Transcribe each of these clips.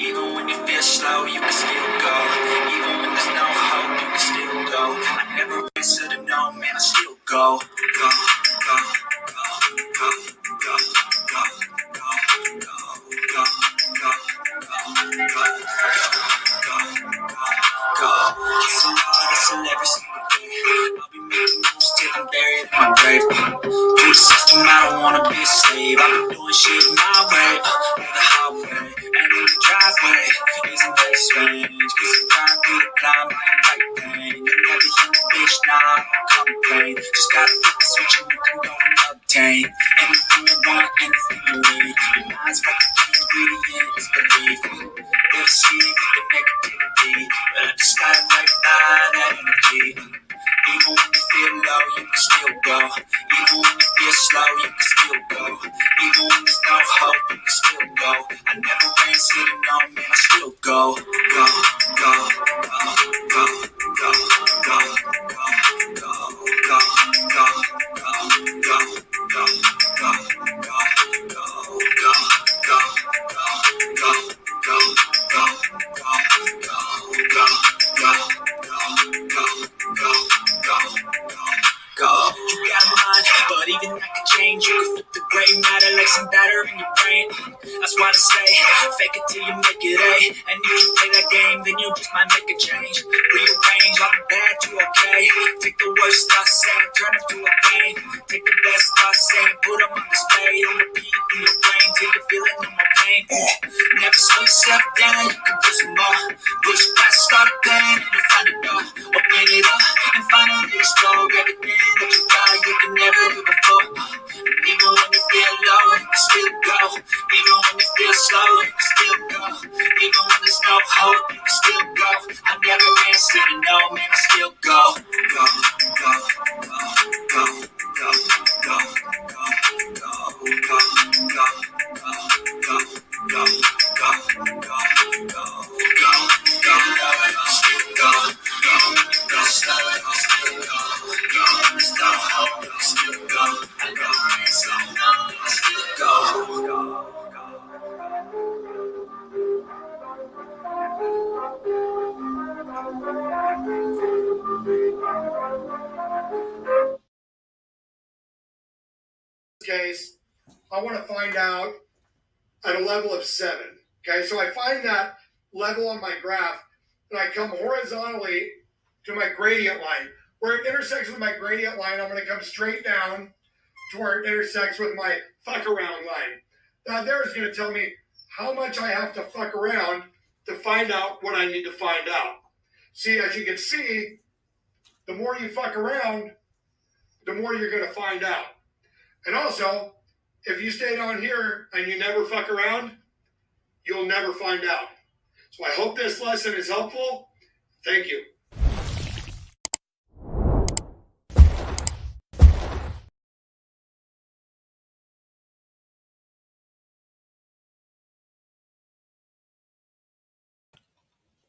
Even when you feel slow, you can still go. Even when there's no hope, you can still go. I never answer to no, man, I still go. Go, go, go, go, go, go, go, go, go, go, go, go, go. Hustle hard, hustle every single day. I'll be making moves till I'm buried in my grave. Through the system, I don't wanna be a slave. I've been doing shit my way, on the highway, and in the driveway. Isn't that strange? Cause I'm trying through the climb, I ain't like pain. You never hit the bitch, nah, I don't complain. Just gotta flip the switch and you can go and obtain anything you want, anything you need. Your mind's got the key ingredient, is belief. They'll see with the negativity, but I just gotta right by that energy. Even when you feel low, you can still go. Even when you feel slow, you can still go. Even when there's no hope, you can still go. I never ran city, no man, I still go. Go, go, go, go, go, go, go, go, go, go, go, go, go, go, go, go. You got a mind, but even that can change. You can flip the gray matter like some batter in your brain. That's why I say, fake it till you make it A. And if you play that game, then you just might make a change. Rearrange all the bad to okay. Take the worst thoughts saying, turn them to a pain. Take the best thoughts saying, put them on display. On repeat in your brain till you're feeling no more pain. Never slow yourself down, you can do some more. Push past, start a plan, and you find a door. Open it up and finally explore everything that you thought you could never do before. Even when you feel low, you can still go. Even when you feel slow, you can still go. Even when there's no hope, you can still go. I never answer to no, man, I still go. Go, go, go, go, go, go, go, go, go, go, go, go, go, go, go, case, I want to find out at a level of 7. Okay, so I find that level on my graph, and I come horizontally to my gradient line. Where it intersects with my gradient line, I'm going to come straight down to where it intersects with my fuck around line. Now there is going to tell me how much I have to fuck around to find out what I need to find out. See, as you can see, the more you fuck around, the more you're going to find out. And also, if you stay down here and you never fuck around, you'll never find out. So I hope this lesson is helpful. Thank you.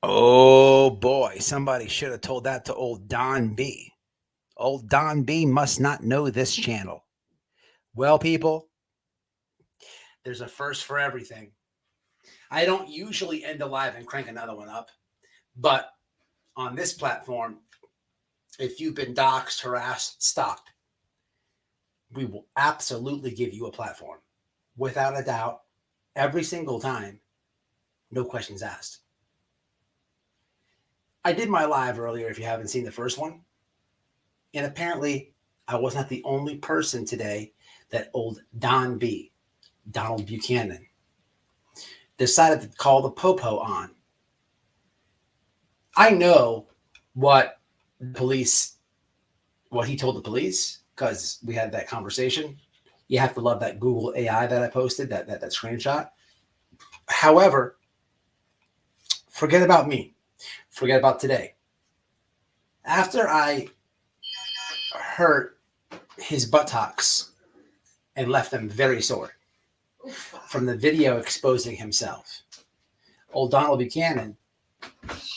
Oh boy, somebody should have told that to old Don B. Old Don B must not know this channel. Well, people, there's a first for everything. I don't usually end a live and crank another one up, but on this platform, if you've been doxxed, harassed, stalked, we will absolutely give you a platform. Without a doubt, every single time, no questions asked. I did my live earlier, if you haven't seen the first one. And apparently, I was not the only person today that old Don B, Donald Buchanan, decided to call the popo on. I know what he told the police, because we had that conversation. You have to love that Google AI that I posted, that screenshot. However, forget about me. Forget about today. After I hurt his buttocks and left them very sore from the video exposing himself, old Donald Buchanan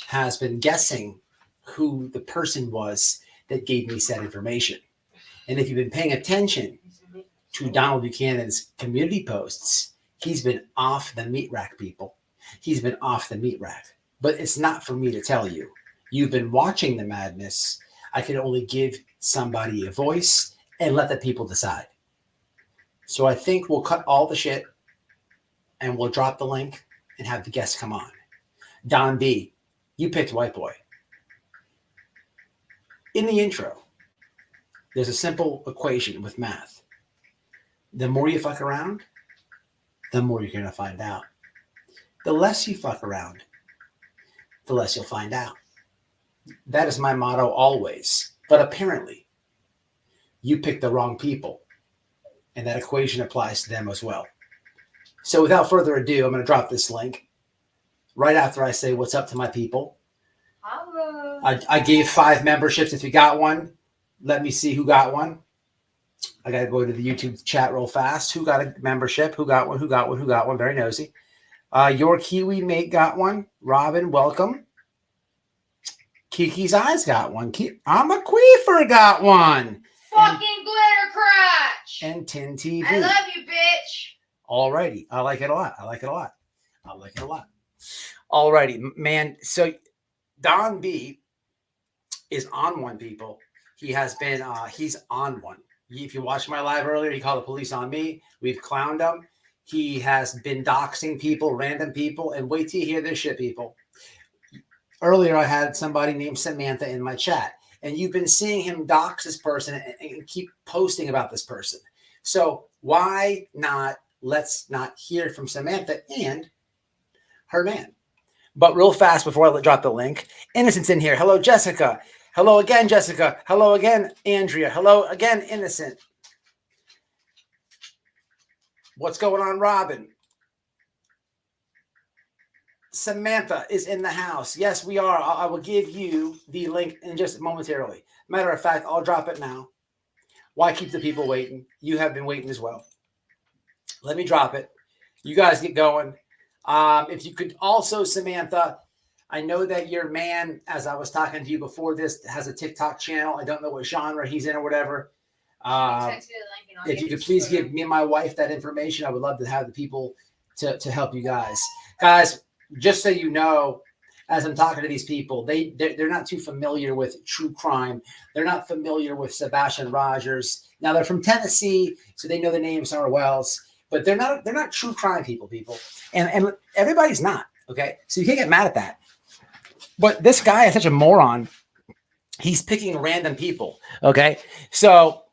has been guessing who the person was that gave me said information. And if you've been paying attention to Donald Buchanan's community posts, he's been off the meat rack, people. He's been off the meat rack. But it's not for me to tell you. You've been watching the madness. I can only give somebody a voice and let the people decide. So I think we'll cut all the shit and we'll drop the link and have the guests come on. Don B, you picked White Boy. In the intro, there's a simple equation with math. The more you fuck around, the more you're going to find out. The less you fuck around, the less you'll find out. That is my motto always. But apparently, you picked the wrong people, and that equation applies to them as well. So without further ado, I'm going to drop this link right after I say what's up to my people. Hello. I gave 5 memberships. If you got one, let me see who got one. I got to go to the YouTube chat real fast. Who got a membership? Who got one? Who got one? Who got one? Very nosy. Your Kiwi mate got one. Robin, welcome. Kiki's Eyes got one. I'm a Queefer got one. Fucking glitter crotch. And Tin TV. I love you, bitch. Alrighty. I like it a lot. I like it a lot. I like it a lot. Alrighty, man. So Don B is on one, people. He has been, he's on one. If you watched my live earlier, he called the police on me. We've clowned him. He has been doxing people, random people. And wait till you hear this shit, people. Earlier, I had somebody named Samantha in my chat. And you've been seeing him dox this person and keep posting about this person. So why not, let's not hear from Samantha and her man. But real fast before I drop the link, Innocent's in here. Hello, Jessica. Hello again, Jessica. Hello again, Andrea. Hello again, Innocent. What's going on, Robin? Samantha is in the house. Yes, we are. I will give you the link in just momentarily. Matter of fact, I'll drop it now. Why keep the people waiting? You have been waiting as well. Let me drop it. You guys get going. If you could also, Samantha, I know that your man, as I was talking to you before this, has a TikTok channel. I don't know what genre he's in or whatever. If you could please give me and my wife that information, I would love to have the people to help you guys. Guys, just so you know, as I'm talking to these people, they're not too familiar with true crime. They're not familiar with Sebastian Rogers. Now they're from Tennessee, so they know the name Summer Wells, but they're not true crime people. And everybody's not, okay? So you can't get mad at that. But this guy is such a moron. He's picking random people, okay? So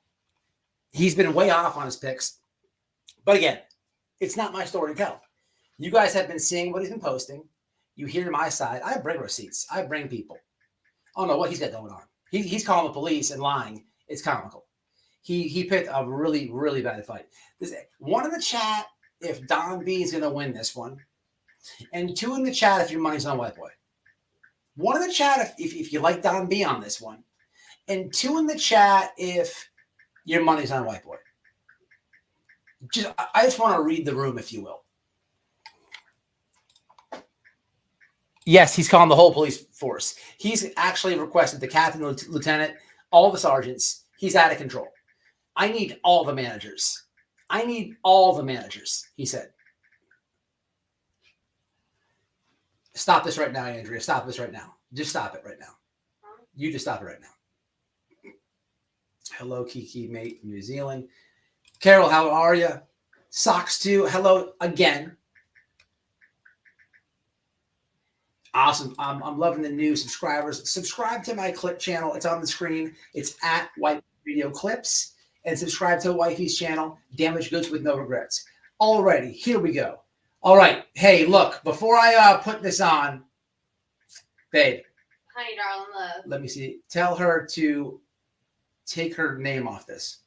he's been way off on his picks. But again, it's not my story to tell. You guys have been seeing what he's been posting. You hear my side. I bring receipts. I bring people. I don't know what he's got going on. He's calling the police and lying. It's comical. He picked a really, really bad fight. One in the chat if Don B is going to win this one. And 2 in the chat if your money's on White Boy. 1 in the chat if you like Don B on this one. And 2 in the chat if your money's on White Boy. I just want to read the room, if you will. Yes, he's calling the whole police force. He's actually requested the captain, the lieutenant, all the sergeants. He's out of control. I need all the managers. I need all the managers, he said. Stop this right now, Andrea. Stop this right now. Just stop it right now. You just stop it right now. Hello, Kiki, mate from New Zealand. Carol, how are you? Socks too. Hello again. Awesome. I'm loving the new subscribers. Subscribe to my clip channel. It's on the screen. It's at White Video Clips. And subscribe to Wifey's channel, Damaged Goods with No Regrets. Alrighty, here we go. All right. Hey, look, before I put this on, babe. Honey, darling, love. Let me see. Tell her to take her name off this.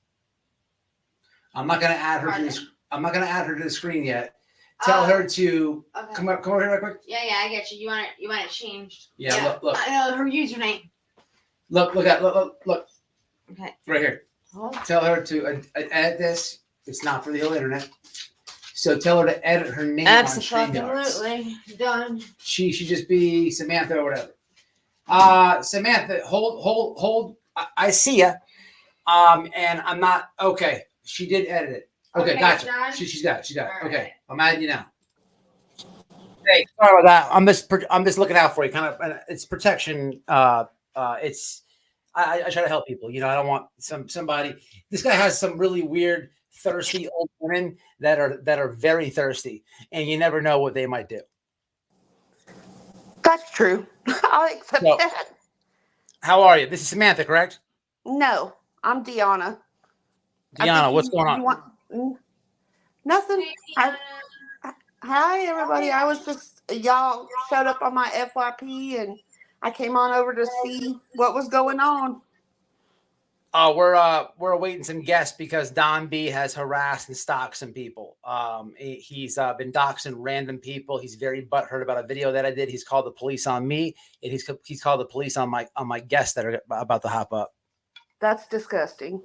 I'm not going to add her to this. I'm not going to add her to the screen yet. Tell her to come over here real quick. Yeah, I get you. You want it changed. Yeah. Look. I know her username. Look. Okay. Right here. Oh. Tell her to edit this. It's not for the whole internet. So tell her to edit her name on StreamYard. Absolutely. Done. She should just be Samantha or whatever. Samantha, hold. I see ya. And I'm not okay. She did edit it. Okay, gotcha. She's got it. All Okay, right. I'm adding you now. Hey, sorry about that. I'm just looking out for you. Kind of, it's protection. It's I try to help people. You know, I don't want somebody. This guy has some really weird, thirsty old women that are very thirsty, and you never know what they might do. That's true. I'll accept So, that. how are you? This is Samantha, correct? No, I'm Deanna. I Deanna, think what's going you on? want nothing. Hey, I, Deanna. hi, everybody. I was just y'all showed up on my FYP, and I came on over to see what was going on. We're awaiting some guests because Don B has harassed and stalked some people. He's been doxing random people. He's very butthurt about a video that I did. He's called the police on me, and he's called the police on my guests that are about to hop up. That's disgusting.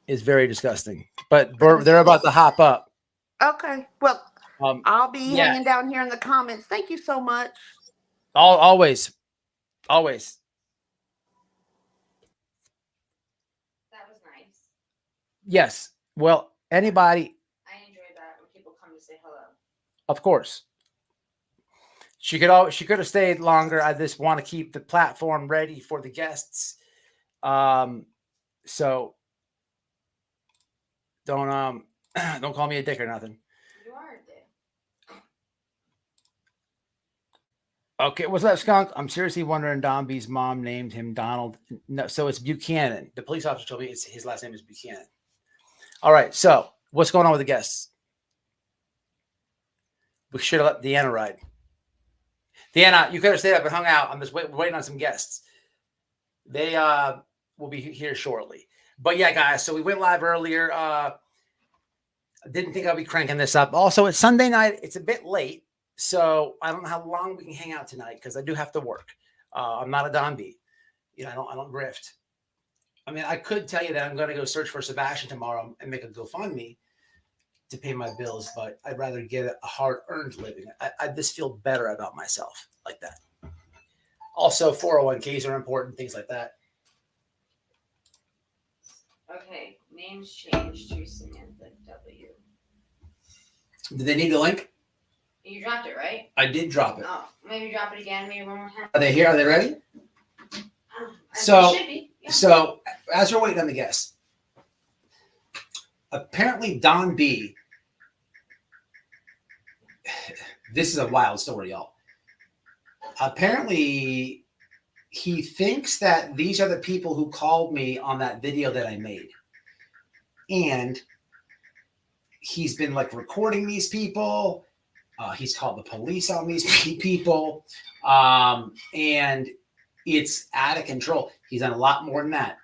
It's very disgusting, but they're about to hop up. Okay. Well, I'll be Yeah. hanging down here in the comments. Thank you so much. Always. That was nice. Yes. Well, anybody, I enjoy that when people come to say hello. of course. She could have stayed longer. I just want to keep the platform ready for the guests. So don't call me a dick or nothing. You are a dick. Okay, what's up, Skunk? I'm seriously wondering. Don B's mom named him Donald. No, so it's Buchanan. The police officer told me his last name is Buchanan. All right, so what's going on with the guests? We should have let Deanna ride. Deanna, you could have stayed up and hung out. I'm just waiting on some guests. They will be here shortly. But yeah, guys, so we went live earlier. Didn't think I'd be cranking this up. Also, it's Sunday night. It's a bit late. So I don't know how long we can hang out tonight because I do have to work. I'm not a Don B. You know, I don't grift. I mean, I could tell you that I'm going to go search for Sebastian tomorrow and make a GoFundMe to pay my bills, but I'd rather get a hard-earned living. I just feel better about myself like that. Also, 401ks are important, things like that. Okay, names changed to Samantha W. Do they need the link? You dropped it, right? I did drop it. Oh, maybe drop it again, maybe one more time. Are they here? Are they ready? So, should be. Yeah. So as we're waiting on the guests, apparently Don B, this is a wild story, y'all. Apparently he thinks that these are the people who called me on that video that I made. And he's been like recording these people. He's called the police on these people. And it's out of control. He's done a lot more than that.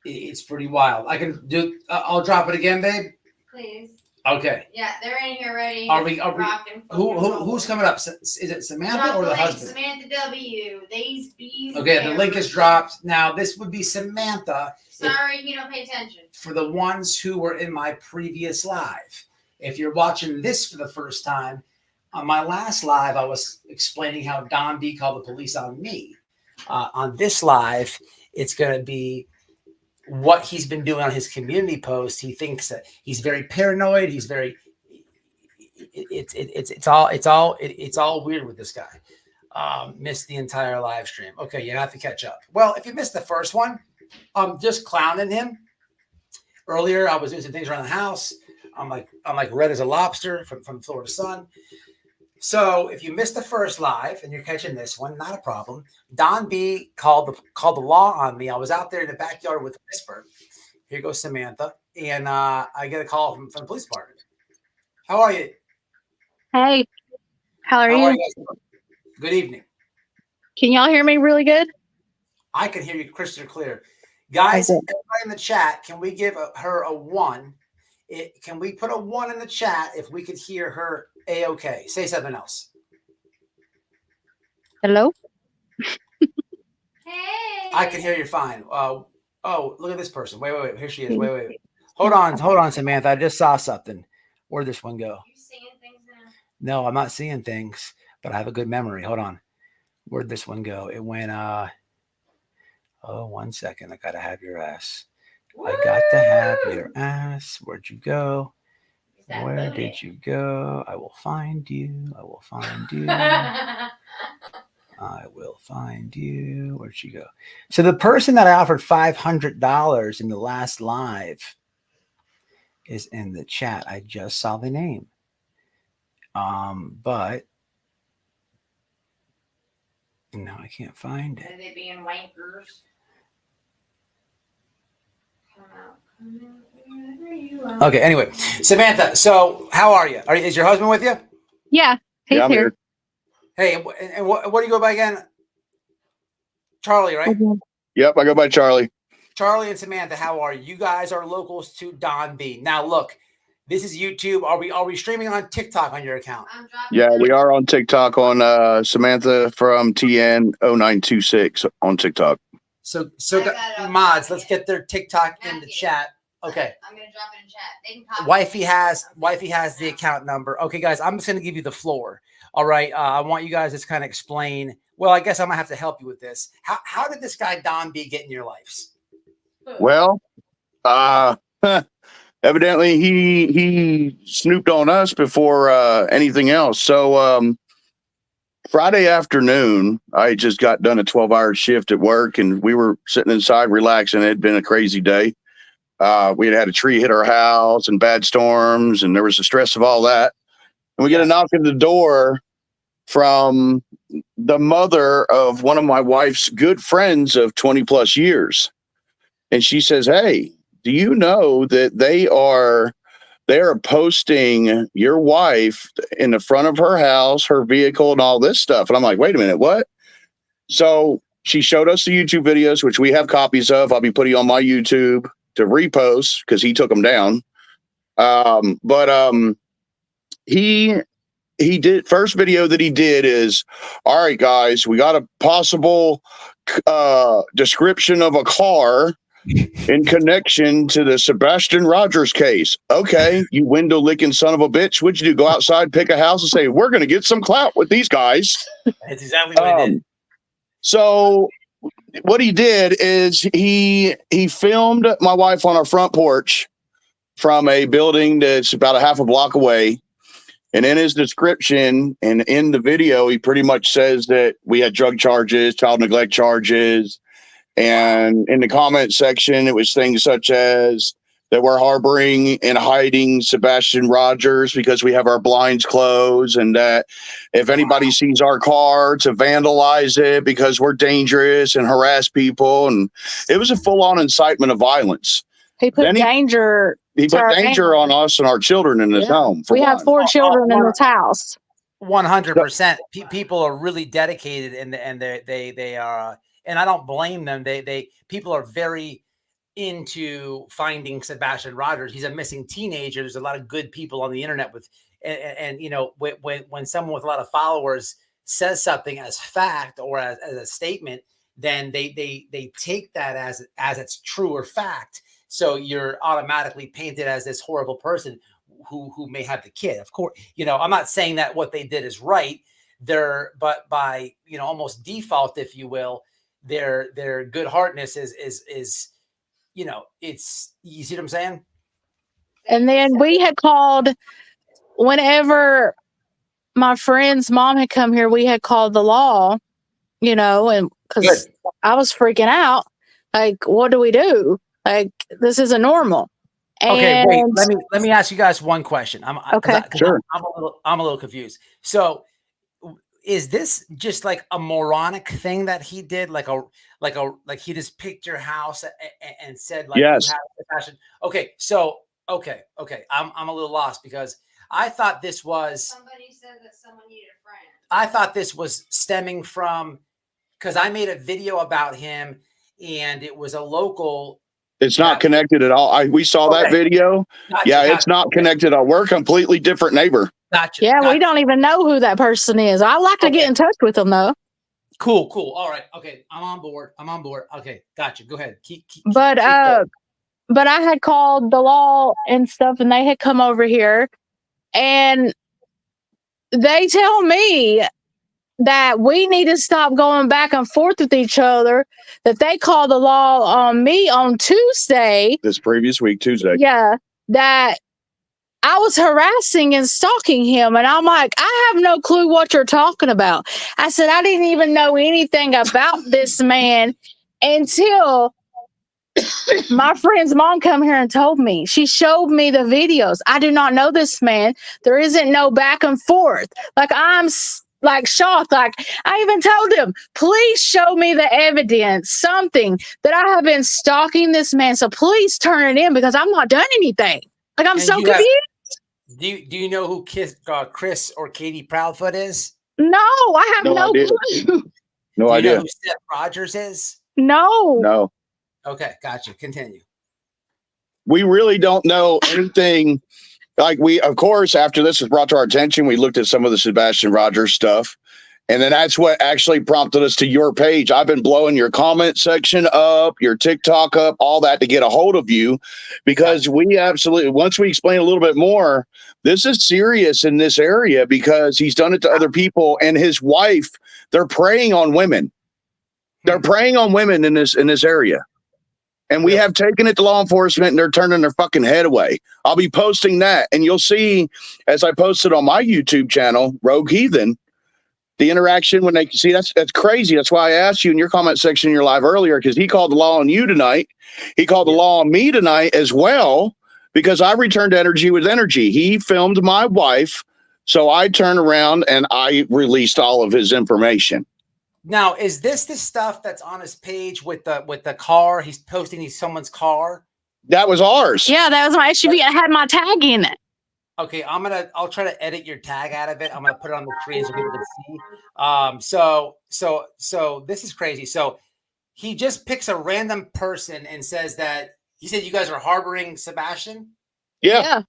It's pretty wild. I can do. I'll drop it again, babe. Please. Okay. Yeah, they're in here ready. Are we? Rocking. Who's coming up? Is it Samantha or the husband? Samantha W. These bees. Okay, the link is dropped. Now this would be Samantha. Sorry, you don't pay attention. For the ones who were in my previous live. If you're watching this for the first time, on my last live, I was explaining how Don B called the police on me. On this live, it's going to be what he's been doing on his community post. He thinks that he's very paranoid. He's very. It's all weird with this guy. Missed the entire live stream. Okay, you have to catch up. Well, if you missed the first one, I'm just clowning him. Earlier, I was doing some things around the house. I'm like red as a lobster from Florida sun. So if you missed the first live and you're catching this one, not a problem. Don B called the law on me. I was out there in the backyard with Whisper. Here goes Samantha, and I get a call from the police department. How are you? Hey, how are you? Good evening. Can y'all hear me really good? I can hear you crystal clear. Guys, everybody in the chat, can we give her a 1? Can we put a 1 in the chat if we could hear her A-okay? Say something else. Hello? Hey. I can hear you fine. Oh, look at this person. Wait. Here she is. Wait. Hold on, Samantha. I just saw something. Where'd this one go? You seeing things now? No, I'm not seeing things, but I have a good memory. Hold on. Where'd this one go? It went, 1 second. I got to have your ass. I got to have your ass. Where'd you go? that Where loaded. did you go? I will find you. I will find you. I will find you. Where'd she go? So the person that I offered $500 in the last live is in the chat. I just saw the name. But no, I can't find it. Are they being wankers? Come out. Wherever you are. Okay, anyway, Samantha, so how are you? Is your husband with you? Yeah, he's I'm here. Hey, and what do you go by again? Charlie, right? Yep, I go by Charlie. Charlie and Samantha, how are you? You guys are locals to Don B. Now, look, this is YouTube. Are we streaming on TikTok on your account? I'm dropping Yeah, down. we are on TikTok on Samantha from TN0926 on TikTok. So I got it up. mods, let's get their TikTok in the Matthew. chat. Okay. I'm gonna drop it in chat. They can copy Wifey has the account number. Okay, guys, I'm just gonna give you the floor. All right. I want you guys to kind of explain. Well, I guess I'm gonna have to help you with this. How did this guy Don B get in your lives? Well, evidently he snooped on us before anything else. So Friday afternoon, I just got done a 12-hour shift at work, and we were sitting inside relaxing. It had been a crazy day. We had a tree hit our house and bad storms, and there was the stress of all that. And we get a knock at the door from the mother of one of my wife's good friends of 20 plus years. And she says, "Hey, do you know that they are posting your wife in the front of her house, her vehicle, and all this stuff?" And I'm like, "Wait a minute, what?" So she showed us the YouTube videos, which we have copies of. I'll be putting on my YouTube to repost because he took them down. He did first video that he did is, "All right, guys, we got a possible description of a car in connection to the Sebastian Rogers case." Okay, you window licking son of a bitch. What'd you do? Go outside, pick a house, and say, "We're going to get some clout with these guys." That's exactly what he did. So what he did is he filmed my wife on our front porch from a building that's about a half a block away. And in his description and in the video, he pretty much says that we had drug charges, child neglect charges. And in the comment section, it was things such as that we're harboring and hiding Sebastian Rogers because we have our blinds closed, and that if anybody sees our car, to vandalize it because we're dangerous and harass people. And it was a full-on incitement of violence. He put danger. He put danger on us and our children in his home. We have 4 children in this house. 100%. People are really dedicated, and they are, and I don't blame them. People are very into finding Sebastian Rogers. He's a missing teenager. There's a lot of good people on the internet with, and you know, when someone with a lot of followers says something as fact or as a statement, then they take that as it's true or fact. So you're automatically painted as this horrible person who may have the kid. Of course, you know, I'm not saying that what they did is right. But by, you know, almost default, if you will, their good heartedness is, you know, it's, you see what I'm saying? And then we had called, whenever my friend's mom had come here, we had called the law, you know, and because I was freaking out. Like, what do we do? Like, this isn't normal. Okay, wait. Let me ask you guys one question. Sure. I'm a little confused. So, is this just like a moronic thing that he did? Like he just picked your house and said, like, yes. You have the passion. Okay, so okay. I'm a little lost because I thought this was. Somebody said that someone needed a friend. I thought this was stemming from, because I made a video about him and it was a local. It's not connected at all. We saw that video. Gotcha, it's not connected at all. We're a completely different neighbor. Gotcha. We don't even know who that person is. I like to get in touch with them though. Cool. All right. Okay. I'm on board. Okay. Gotcha. Go ahead. But I had called the law and stuff, and they had come over here, and they tell me that we need to stop going back and forth with each other, that they called the law on me on Tuesday. This previous week, Tuesday. Yeah. That I was harassing and stalking him. And I'm like, I have no clue what you're talking about. I said, I didn't even know anything about this man until my friend's mom come here and told me. She showed me the videos. I do not know this man. There isn't no back and forth. Like, I'm like shocked. Like, I even told him, please show me the evidence, something that I have been stalking this man. So please turn it in because I'm not done anything. Like, I'm And so you have- confused. Do you know who Chris or Katie Proudfoot is? No, I have No no idea. clue. No Do you know idea. who Seth Rogers is? No. No. Okay, gotcha. Continue. We really don't know anything. Like, we, of course, after this was brought to our attention, we looked at some of the Sebastian Rogers stuff. And then that's what actually prompted us to your page. I've been blowing your comment section up, your TikTok up, all that to get a hold of you, because we absolutely, once we explain a little bit more, this is serious in this area because he's done it to other people, and his wife, they're preying on women. They're preying on women in this area. And we have taken it to law enforcement, and they're turning their fucking head away. I'll be posting that, and you'll see, as I posted on my YouTube channel, Rogue Heathen, the interaction when they see that's crazy. That's why I asked you in your comment section in your live earlier, because he called the law on you tonight. He called the law on me tonight as well, because I returned energy with energy. He filmed my wife, so I turned around and I released all of his information. Now, is this the stuff that's on his page with the car? He's posting someone's car. That was ours. Yeah, that was my SUV. I had my tag in it. Okay, I'll try to edit your tag out of it. I'm gonna put it on the screen so people can see. So this is crazy. So he just picks a random person and says that he said you guys are harboring Sebastian. Yeah.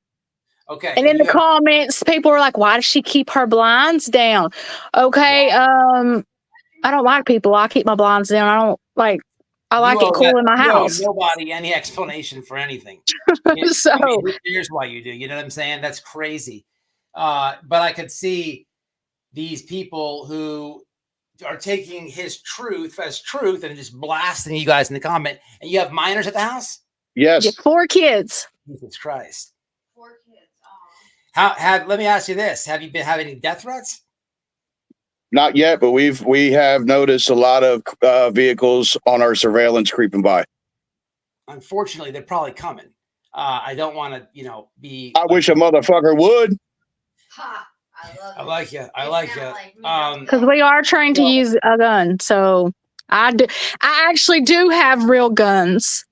Okay. And in the comments, people were like, why does she keep her blinds down? Okay. I don't like people. I keep my blinds down. I like it cool in my house. Nobody any explanation for anything. So here's why you do. You know what I'm saying? That's crazy. But I could see these people who are taking his truth as truth and just blasting you guys in the comment. And you have minors at the house? Yes. Yeah, 4 kids. Jesus Christ. 4 kids. Let me ask you this. Have you been having any death threats? Not yet, but we have noticed a lot of vehicles on our surveillance creeping by. Unfortunately, they're probably coming. I don't want to, be. I wish a motherfucker would. Ha! I like you. I like you. Because we are trained to use a gun. So I actually do have real guns.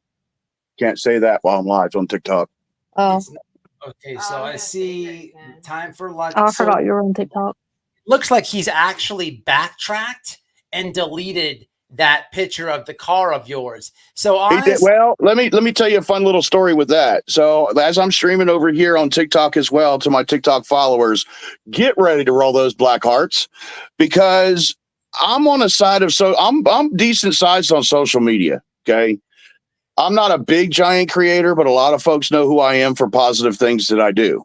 Can't say that while I'm live on TikTok. Oh. Okay, so I see time for lunch. I forgot you were on TikTok. Looks like he's actually backtracked and deleted that picture of the car of yours. So well, let me tell you a fun little story with that. So as I'm streaming over here on TikTok as well to my TikTok followers, get ready to roll those black hearts, because I'm on a side of I'm decent sized on social media. Okay. I'm not a big giant creator, but a lot of folks know who I am for positive things that I do.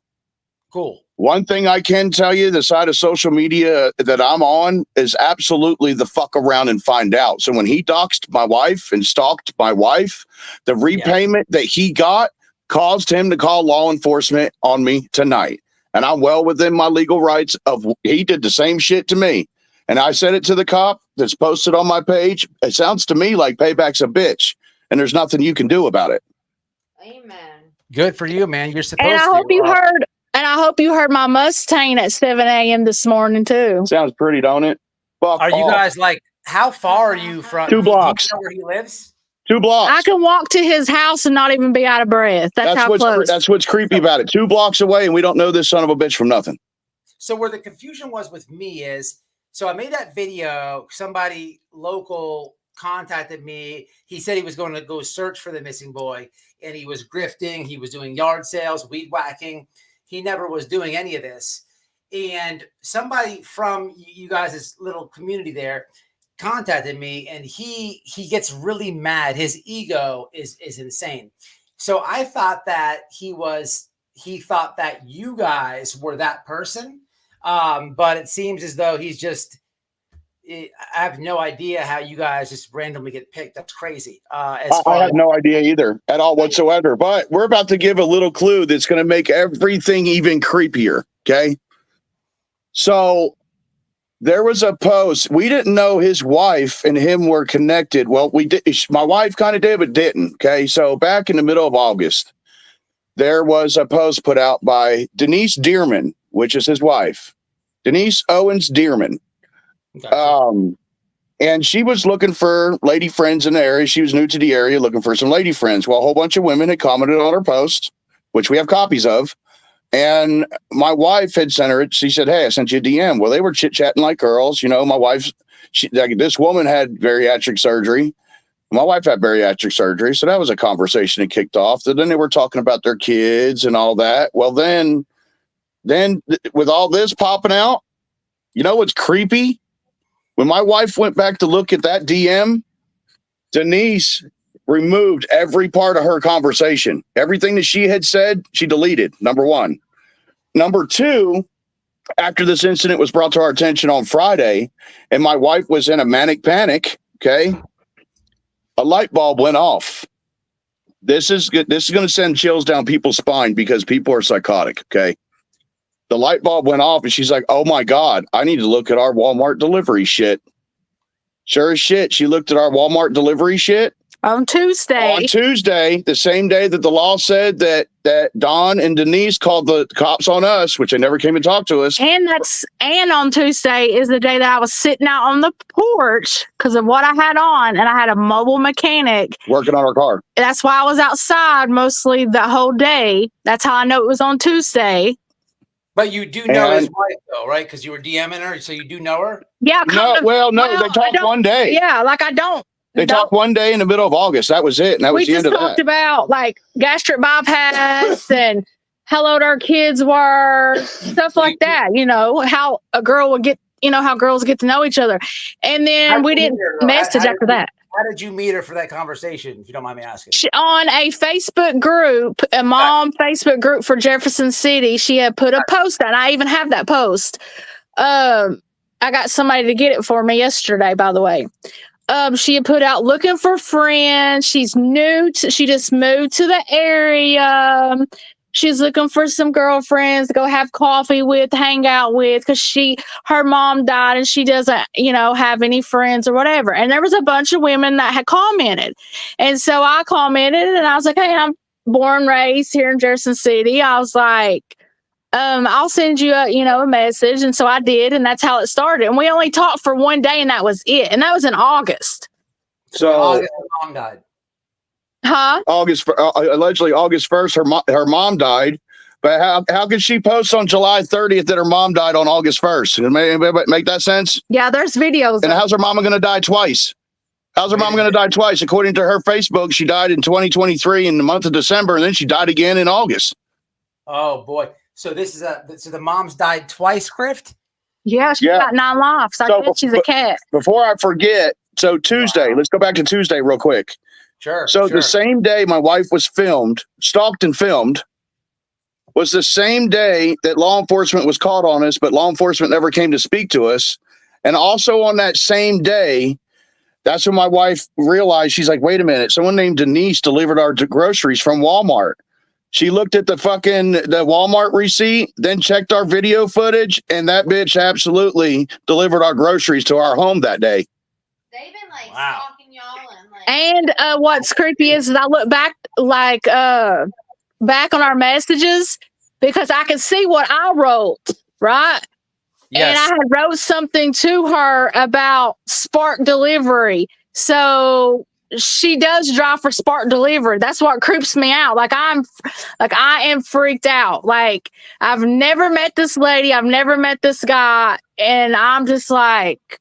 Cool. One thing I can tell you, the side of social media that I'm on is absolutely the fuck around and find out. So when he doxed my wife and stalked my wife, the repayment that he got caused him to call law enforcement on me tonight. And I'm well within my legal rights he did the same shit to me. And I said it to the cop that's posted on my page. It sounds to me like payback's a bitch, and there's nothing you can do about it. Amen. Good for you, man. You're supposed to. And I hope you heard my Mustang at 7 a.m. this morning too. Sounds pretty, don't it? Fuck are you off. guys like, how far are you from 2 blocks? Do you know where he lives? 2 blocks. I can walk to his house and not even be out of breath. That's how close. That's what's creepy about it. 2 blocks away, and we don't know this son of a bitch from nothing. So where the confusion was with me is, so I made that video. Somebody local contacted me. He said he was going to go search for the missing boy, and he was grifting. He was doing yard sales, weed whacking. He never was doing any of this. And somebody from you guys' little community there contacted me, and he gets really mad. His ego is insane. So I thought that he thought that you guys were that person. But it seems as though he's just I have no idea how you guys just randomly get picked. That's crazy. I have no idea either at all whatsoever. But we're about to give a little clue that's going to make everything even creepier. Okay. So there was a post. We didn't know his wife and him were connected. Well, we did. My wife kind of did, but didn't. Okay. So back in the middle of August, there was a post put out by Denise Dearman, which is his wife, Denise Owens Dearman. Gotcha. And she was looking for lady friends in the area. She was new to the area, looking for some lady friends. Well, a whole bunch of women had commented on her post, which we have copies of. And my wife had sent her, she said, hey, I sent you a DM. Well, they were chit-chatting like girls. You know, my wife's, this woman had bariatric surgery. My wife had bariatric surgery. So that was a conversation that kicked off. So then they were talking about their kids and all that. Well, then with all this popping out, you know what's creepy? When my wife went back to look at that DM, Denise removed every part of her conversation. Everything that she had said, she deleted, number one. Number two, after this incident was brought to our attention on Friday, and my wife was in a manic panic, okay, a light bulb went off. This is going to send chills down people's spine because people are psychotic, okay? The light bulb went off, and she's like, oh, my God, I need to look at our Walmart delivery shit. Sure as shit, she looked at our Walmart delivery shit. On Tuesday. On Tuesday, the same day that the law said that Don and Denise called the cops on us, which they never came and talked to us. And on Tuesday is the day that I was sitting out on the porch because of what I had on, and I had a mobile mechanic working on our car. That's why I was outside mostly the whole day. That's how I know it was on Tuesday. But you do know his wife, though, right? Because you were DMing her, so you do know her? Yeah. They talked one day. Yeah, like I don't. They talked one day in the middle of August. That was it. And that was the end of that. We just talked about like gastric bypass and how old our kids were, stuff like that. You know, how a girl would get, you know, how girls get to know each other. And then we didn't message after that. How did you meet her for that conversation, if you don't mind me asking? On a Facebook group, a mom Facebook group for Jefferson City, she had put a post out. I even have that post. I got somebody to get it for me yesterday, by the way. She had put out looking for friends. She's new. She just moved to the area. She's looking for some girlfriends to go have coffee with, hang out with, because her mom died and she doesn't, you know, have any friends or whatever. And there was a bunch of women that had commented. And so I commented and I was like, hey, I'm born, raised here in Jefferson City. I was like, I'll send you a message. And so I did. And that's how it started. And we only talked for one day and that was it. And that was in August. So August, her mom died. Huh? Allegedly August 1st, her mom died. But how could she post on July 30th that her mom died on August 1st? Make that sense? Yeah, there's videos. And how's her mama going to die twice? How's her mama going to die twice? According to her Facebook, she died in 2023 in the month of December, and then she died again in August. Oh boy! So this is so the mom's died twice, Crift? Yeah, she's got 9 lives. I guess she's a cat. Before I forget, so Tuesday, let's go back to Tuesday real quick. Sure. So the same day my wife was stalked and filmed, was the same day that law enforcement was called on us, but law enforcement never came to speak to us. And also on that same day, that's when my wife realized, she's like, wait a minute, someone named Denise delivered our groceries from Walmart. She looked at the Walmart receipt, then checked our video footage, and that bitch absolutely delivered our groceries to our home that day. They've been like stalking y'all and And what's creepy is I look back back on our messages because I can see what I wrote, right? Yes. And I had wrote something to her about Spark Delivery. So she does drive for Spark Delivery. That's what creeps me out. I am freaked out. Like, I've never met this lady. I've never met this guy. And I'm just like,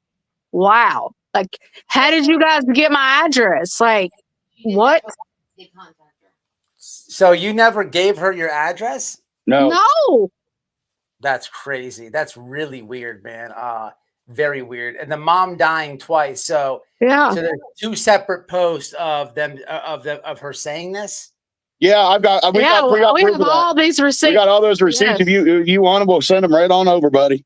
wow. Like, how did you guys get my address? Like, what? So you never gave her your address? No. That's crazy. That's really weird, man. Very weird. And the mom dying twice. So yeah. So there's 2 separate posts of of her saying this. Yeah, we have all these receipts. We got all those receipts. Yes. If you want them, we'll send them right on over, buddy.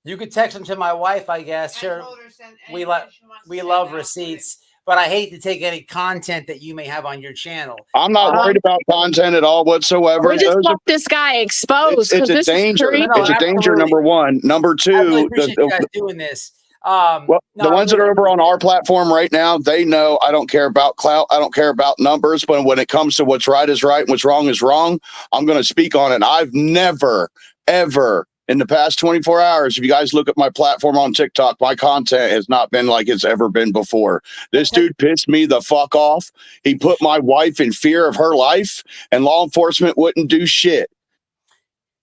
You could text them to my wife, I guess. I Sure. told her send We anything like she wants to we send love out, receipts, but I hate to take any content that you may have on your channel. I'm not worried about content at all whatsoever. We just Those want this guy exposed it's because a this is danger. creepy. No, It's a danger. absolutely. Number one. Number I really two, appreciate you guys doing this. well, No, the ones that are over on our platform right now, they know I don't care about clout. I don't care about numbers. But when it comes to what's right is right and what's wrong is wrong, I'm going to speak on it. I've never, ever in the past 24 hours, if you guys look at my platform on TikTok, my content has not been like it's ever been before. This dude pissed me the fuck off. He put my wife in fear of her life, and law enforcement wouldn't do shit.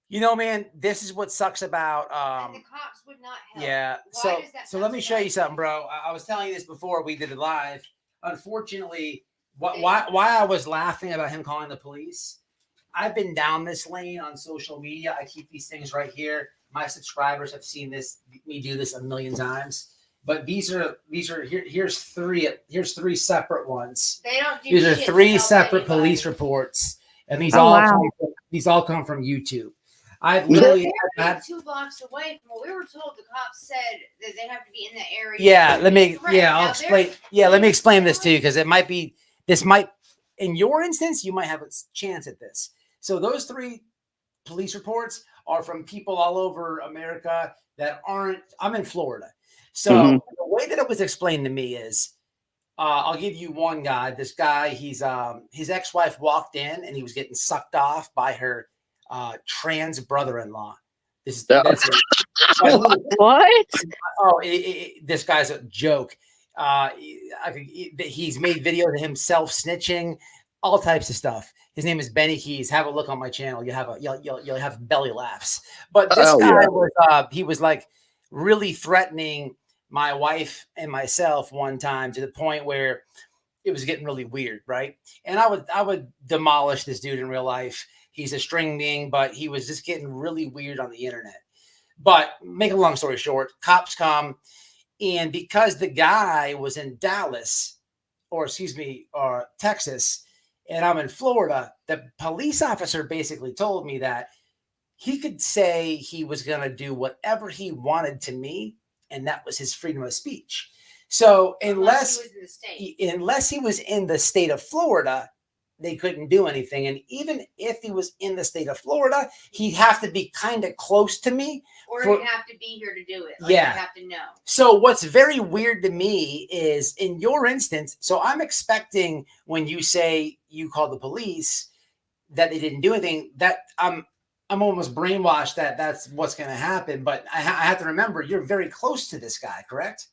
You know, man, this is what sucks about and the cops would not help. yeah. Why does that So let not me show you stop? something, bro. I was telling you this before we did it live. Unfortunately, why I was laughing about him calling the police. I've been down this lane on social media. I keep these things right here. My subscribers have seen me do this a million times. But here's three separate ones. They don't do These are shit to three help separate anybody. police reports, and these Oh, all wow. come from YouTube. I've But literally they're had 2 blocks away from what we were told. The cops said that they have to be in the area. Yeah, Correct. I'll Now, explain. Yeah, let me explain this too, because this might, in your instance, you might have a chance at this. So those three police reports are from people all over America that aren't, I'm in Florida. So the way that it was explained to me is, I'll give you one guy. This guy, his ex-wife walked in and he was getting sucked off by her trans brother-in-law. That's What? this guy's a joke. He's made videos of himself snitching, all types of stuff. His name is Benny Keys. Have a look on my channel. You'll have belly laughs. But this guy was like really threatening my wife and myself one time to the point where it was getting really weird, right? And I would demolish this dude in real life. He's a string being, but he was just getting really weird on the internet. But make a long story short, cops come, and because the guy was in Dallas, or Texas, and I'm in Florida, the police officer basically told me that he could say he was going to do whatever he wanted to me, and that was his freedom of speech. So unless he was in the state of Florida, they couldn't do anything. And even if he was in the state of Florida, he'd have to be kind of close to me. Or he'd have to be here to do it. Yeah. You'd have to know. So what's very weird to me is in your instance, so I'm expecting when you say you called the police that they didn't do anything, that I'm almost brainwashed that that's what's going to happen. But I have to remember, you're very close to this guy, correct?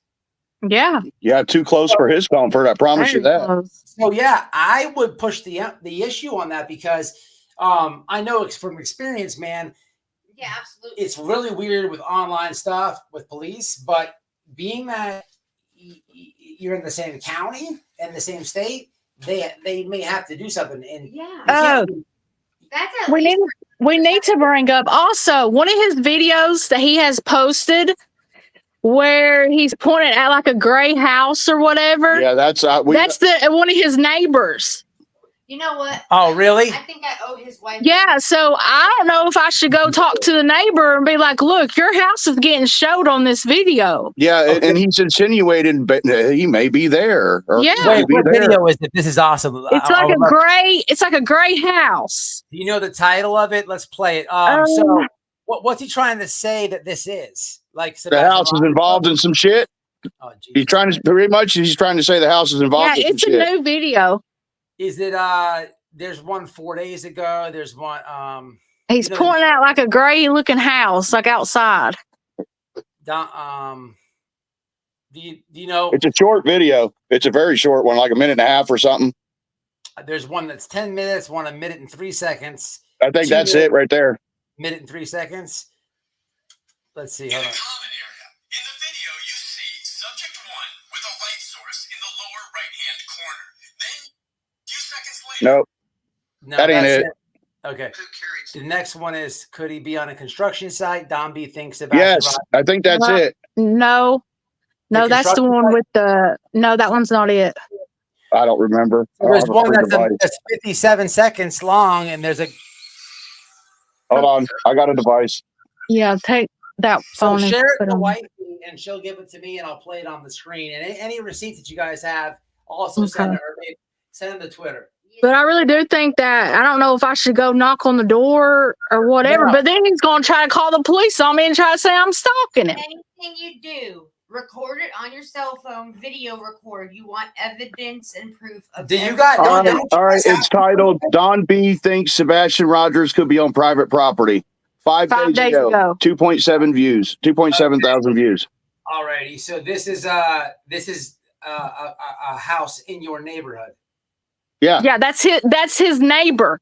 Yeah. Yeah, too close for his comfort. I promise you that. Close. So yeah, I would push the issue on that because I know from experience, man. Yeah, absolutely. It's really weird with online stuff with police, but being that you're in the same county and the same state, they may have to do something. And yeah, that's at we least need to bring up also one of his videos that he has posted where he's pointing at like a gray house or whatever. Yeah, that's one of his neighbors. You know what? Oh, really? I think I owe his wife. Yeah, so I don't know if I should go talk to the neighbor and be like, look, your house is getting showed on this video. Yeah, and he's insinuating, but he may be there. Or Yeah. Wait, what video is it? This is awesome. It's like a gray house. Do you know the title of it? Let's play it. So what's he trying to say that this is? Like the house is involved in some shit. Oh, he's trying to say the house is involved in some shit. Yeah, it's a new video. Is it there's one 4 days ago, there's one he's pointing out like a gray looking house like outside. Do you know it's a short video? It's a very short one, like a minute and a half or something. There's one that's 10 minutes, one a minute and 3 seconds. I think that's it right there. Minute and 3 seconds. Let's see. Hold on. Common area. In the video, you see subject 1 with a light source in the lower right-hand corner. Then, a few seconds later. Nope. No, that ain't it. Okay. The next one is, could he be on a construction site? Don B thinks about. Yes, I think that's it. No, that's the one with the. No, that one's not it. I don't remember. There's one that's 57 seconds long, and there's a. Hold on, I got a device. Yeah, that So phone. share it to wifey, and she'll give it to me, and I'll play it on the screen. And any receipts that you guys have, also send her. Send them to Twitter. But I really do think that I don't know if I should go knock on the door or whatever. No. But then he's going to try to call the police on me and try to say I'm stalking him. Anything you do, record it on your cell phone, video record. You want evidence and proof of. Do you got? All right. It's titled "Don B thinks Sebastian Rogers could be on private property." 5 days ago, 2.7 views, 2.7 thousand views. Alrighty. So this is a house in your neighborhood. Yeah. Yeah, that's his neighbor.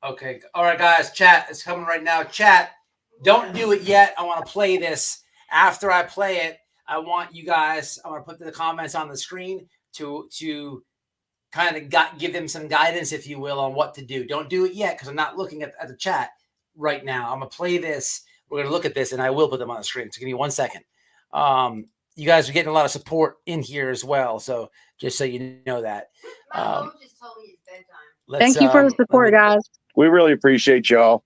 Okay. All right, guys. Chat is coming right now. Chat, don't do it yet. I want to play this. After I play it, I want you guys. I want to put the comments on the screen to kind of give them some guidance, if you will, on what to do. Don't do it yet because I'm not looking at the chat right now. I'm gonna play this. We're gonna look at this, and I will put them on the screen. So give me 1 second. You guys are getting a lot of support in here as well. So just so you know that. My phone just told me it's bedtime. Thank you for the support, guys. We really appreciate y'all.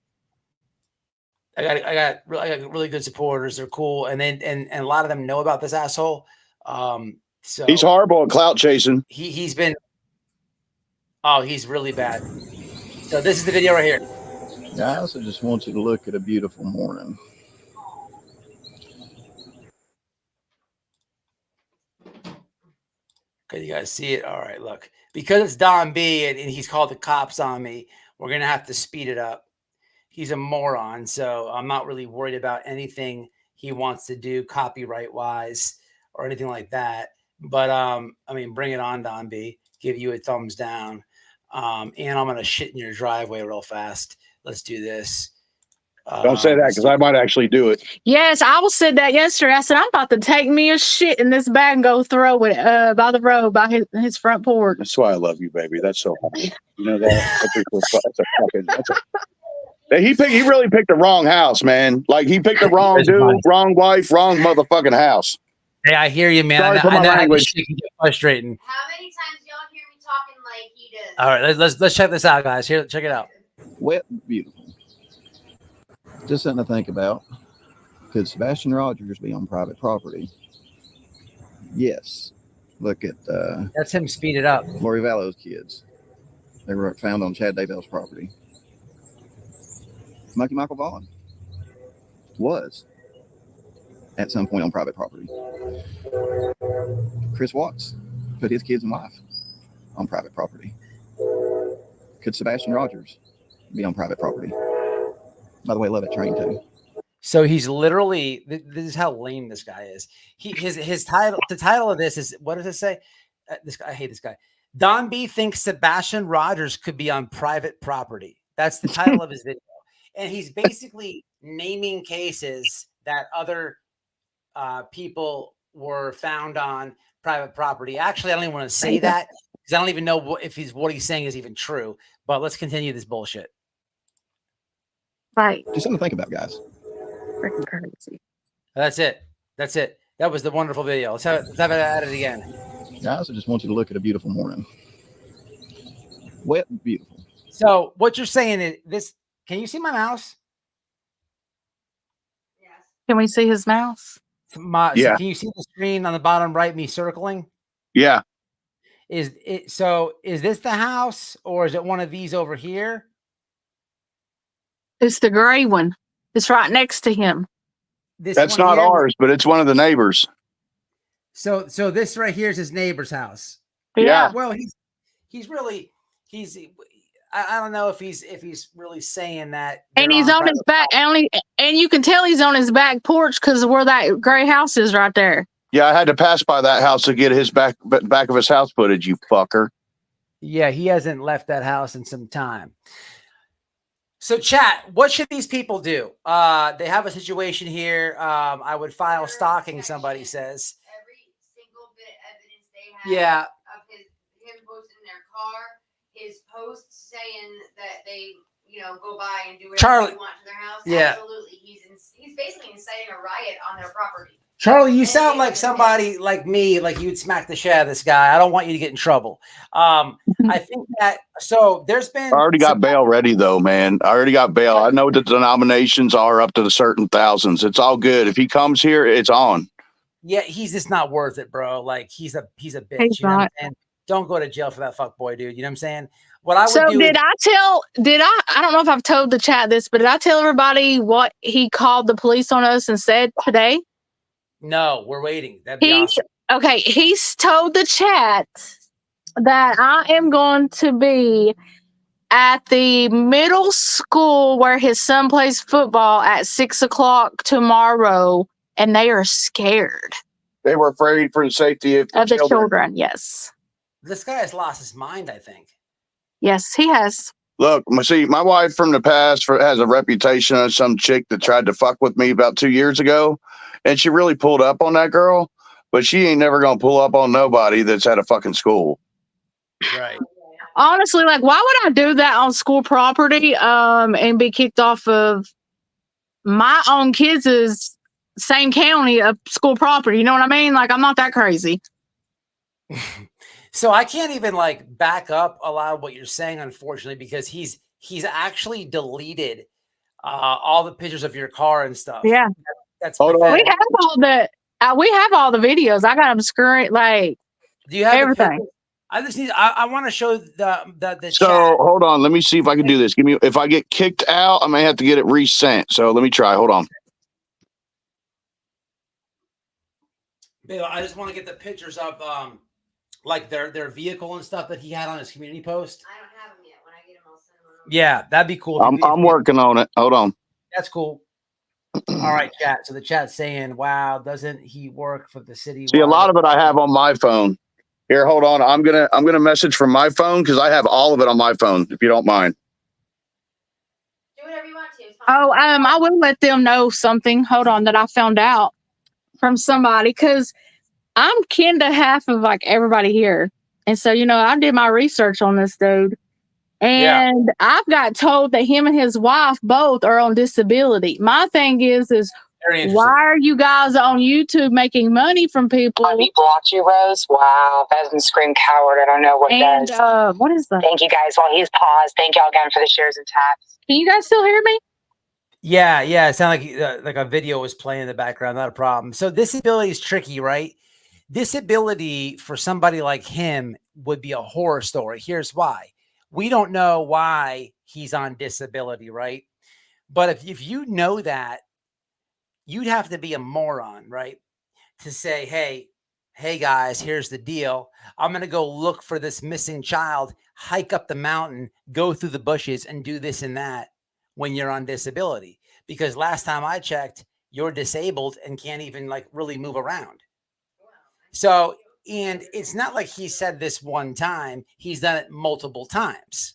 I got really good supporters. They're cool, and a lot of them know about this asshole. So he's horrible at clout chasing. He's been. Oh, he's really bad. So this is the video right here. Guys, I just want you to look at a beautiful morning. Okay, you guys see it? All right, look. Because it's Don B and he's called the cops on me, we're going to have to speed it up. He's a moron, so I'm not really worried about anything he wants to do copyright-wise or anything like that. But, I mean, bring it on, Don B. Give you a thumbs down. And I'm going to shit in your driveway real fast. Let's do this. Don't say that because I might actually do it. Yes, I was said that yesterday. I said I'm about to take me a shit in this bag and go throw it by the road by his front porch. That's why I love you, baby. That's so hard. You know that. He really picked the wrong house, man. Like he picked the wrong dude, wrong wife, wrong motherfucking house. Hey, I hear you, man. Sorry for my language. It can get frustrating. How many times y'all hear me talking like he does? All right, let's check this out, guys. Here, check it out. Wet, beautiful. Just something to think about. Could Sebastian Rogers be on private property? Yes. Look at that's him. Speed it up. Lori Vallow's kids. They were found on Chad Daybell's property. Monkey Michael Vaughn was at some point on private property. Chris Watts put his kids and wife on private property. Could Sebastian Rogers be on private property? By the way, I love that train too. So he's literally, this is how lame this guy is. His title, the title of this is, what does it say? This guy, I hate this guy. Don B thinks Sebastian Rogers could be on private property. That's the title of his video. And he's basically naming cases that other people were found on private property. Actually, I don't even want to say that because I don't even know if what he's saying is even true. But let's continue this bullshit. Right. Just something to think about, guys. Freaking crazy. That's it. That's it. That was the wonderful video. Let's have it at it again. Guys, I just want you to look at a beautiful morning. Wet, beautiful. So what you're saying is this. Can you see my mouse? Yes. Can we see his mouse? Yeah. So can you see the screen on the bottom right? Me circling. Yeah. Is this the house or is it one of these over here? It's the gray one. It's right next to him. That's not ours, but it's one of the neighbors. So this right here is his neighbor's house. Yeah. Well, I don't know if he's really saying that. And he's on his back, and you can tell he's on his back porch because of where that gray house is right there. Yeah, I had to pass by that house to get his back of his house footage, you fucker. Yeah, he hasn't left that house in some time. So chat, what should these people do? They have a situation here. I would file stalking, somebody says. Every single bit of evidence they have of him posting their car, his posts saying that they, go by and do whatever they want to their house. Yeah. Absolutely. He's basically inciting a riot on their property. Charlie, you sound like somebody like me, like you'd smack the shit out of this guy. I don't want you to get in trouble. I think that so there's been I already got bail ready though, man. I already got bail. I know what the denominations are up to the certain thousands. It's all good. If he comes here, it's on. Yeah, he's just not worth it, bro. Like he's a bitch. He's You know what I'm not. saying? Don't go to jail for that fuck boy, dude. You know what I'm saying? What I would So do did is, I don't know if I've told the chat this, but did I tell everybody what he called the police on us and said today? no, we're waiting. That'd be awesome. Okay, he's told the chat that I am going to be at the middle school where his son plays football at 6:00 tomorrow, and they are scared They were afraid for the safety of of the children. Yes. This guy has lost his mind, I think. Yes, he has. Look, my wife from the past has a reputation of some chick that tried to fuck with me about 2 years ago, and she really pulled up on that girl, but she ain't never gonna pull up on nobody that's at a fucking school. Right. Honestly, like, why would I do that on school property and be kicked off of my own kids' same county of school property? You know what I mean? Like, I'm not that crazy. So I can't even like back up a lot of what you're saying, unfortunately, because he's actually deleted all the pictures of your car and stuff. Yeah, that's Hold on. we have all the videos. I got them screwed. Like, do you have everything? I just need. I want to show the So chat. hold on, let me see if I can do this. If I get kicked out, I may have to get it resent. So let me try. Hold on. Bill, I just want to get the pictures of like their vehicle and stuff that he had on his community post. I don't have them yet. When I get them, I'll send them over. Yeah, that'd be cool. I'm working on it. Hold on. That's cool. All right, chat. So the chat's saying, "Wow, doesn't he work for the city?" See, a lot of it I have on my phone. Here, hold on. I'm gonna message from my phone because I have all of it on my phone. If you don't mind. Do whatever you want to. It's fine. Oh, I will let them know something. Hold on, that I found out from somebody, because I'm kin to half of like everybody here, and so I did my research on this dude, and I've got told that him and his wife both are on disability. My thing is why are you guys on YouTube making money from people? He blocked you, Rose? Wow, that doesn't scream coward. I don't know what does. What is that? Thank you guys. While he's paused, thank y'all again for the shares and taps. Can you guys still hear me? Yeah. It sounded like a video was playing in the background. Not a problem. So disability is tricky, right? Disability for somebody like him would be a horror story. Here's why. We don't know why he's on disability, right? But if you know that, you'd have to be a moron, right? To say, hey guys, here's the deal. I'm going to go look for this missing child, hike up the mountain, go through the bushes and do this and that when you're on disability. Because last time I checked, you're disabled and can't even like really move around. So, and it's not like he said this one time, he's done it multiple times.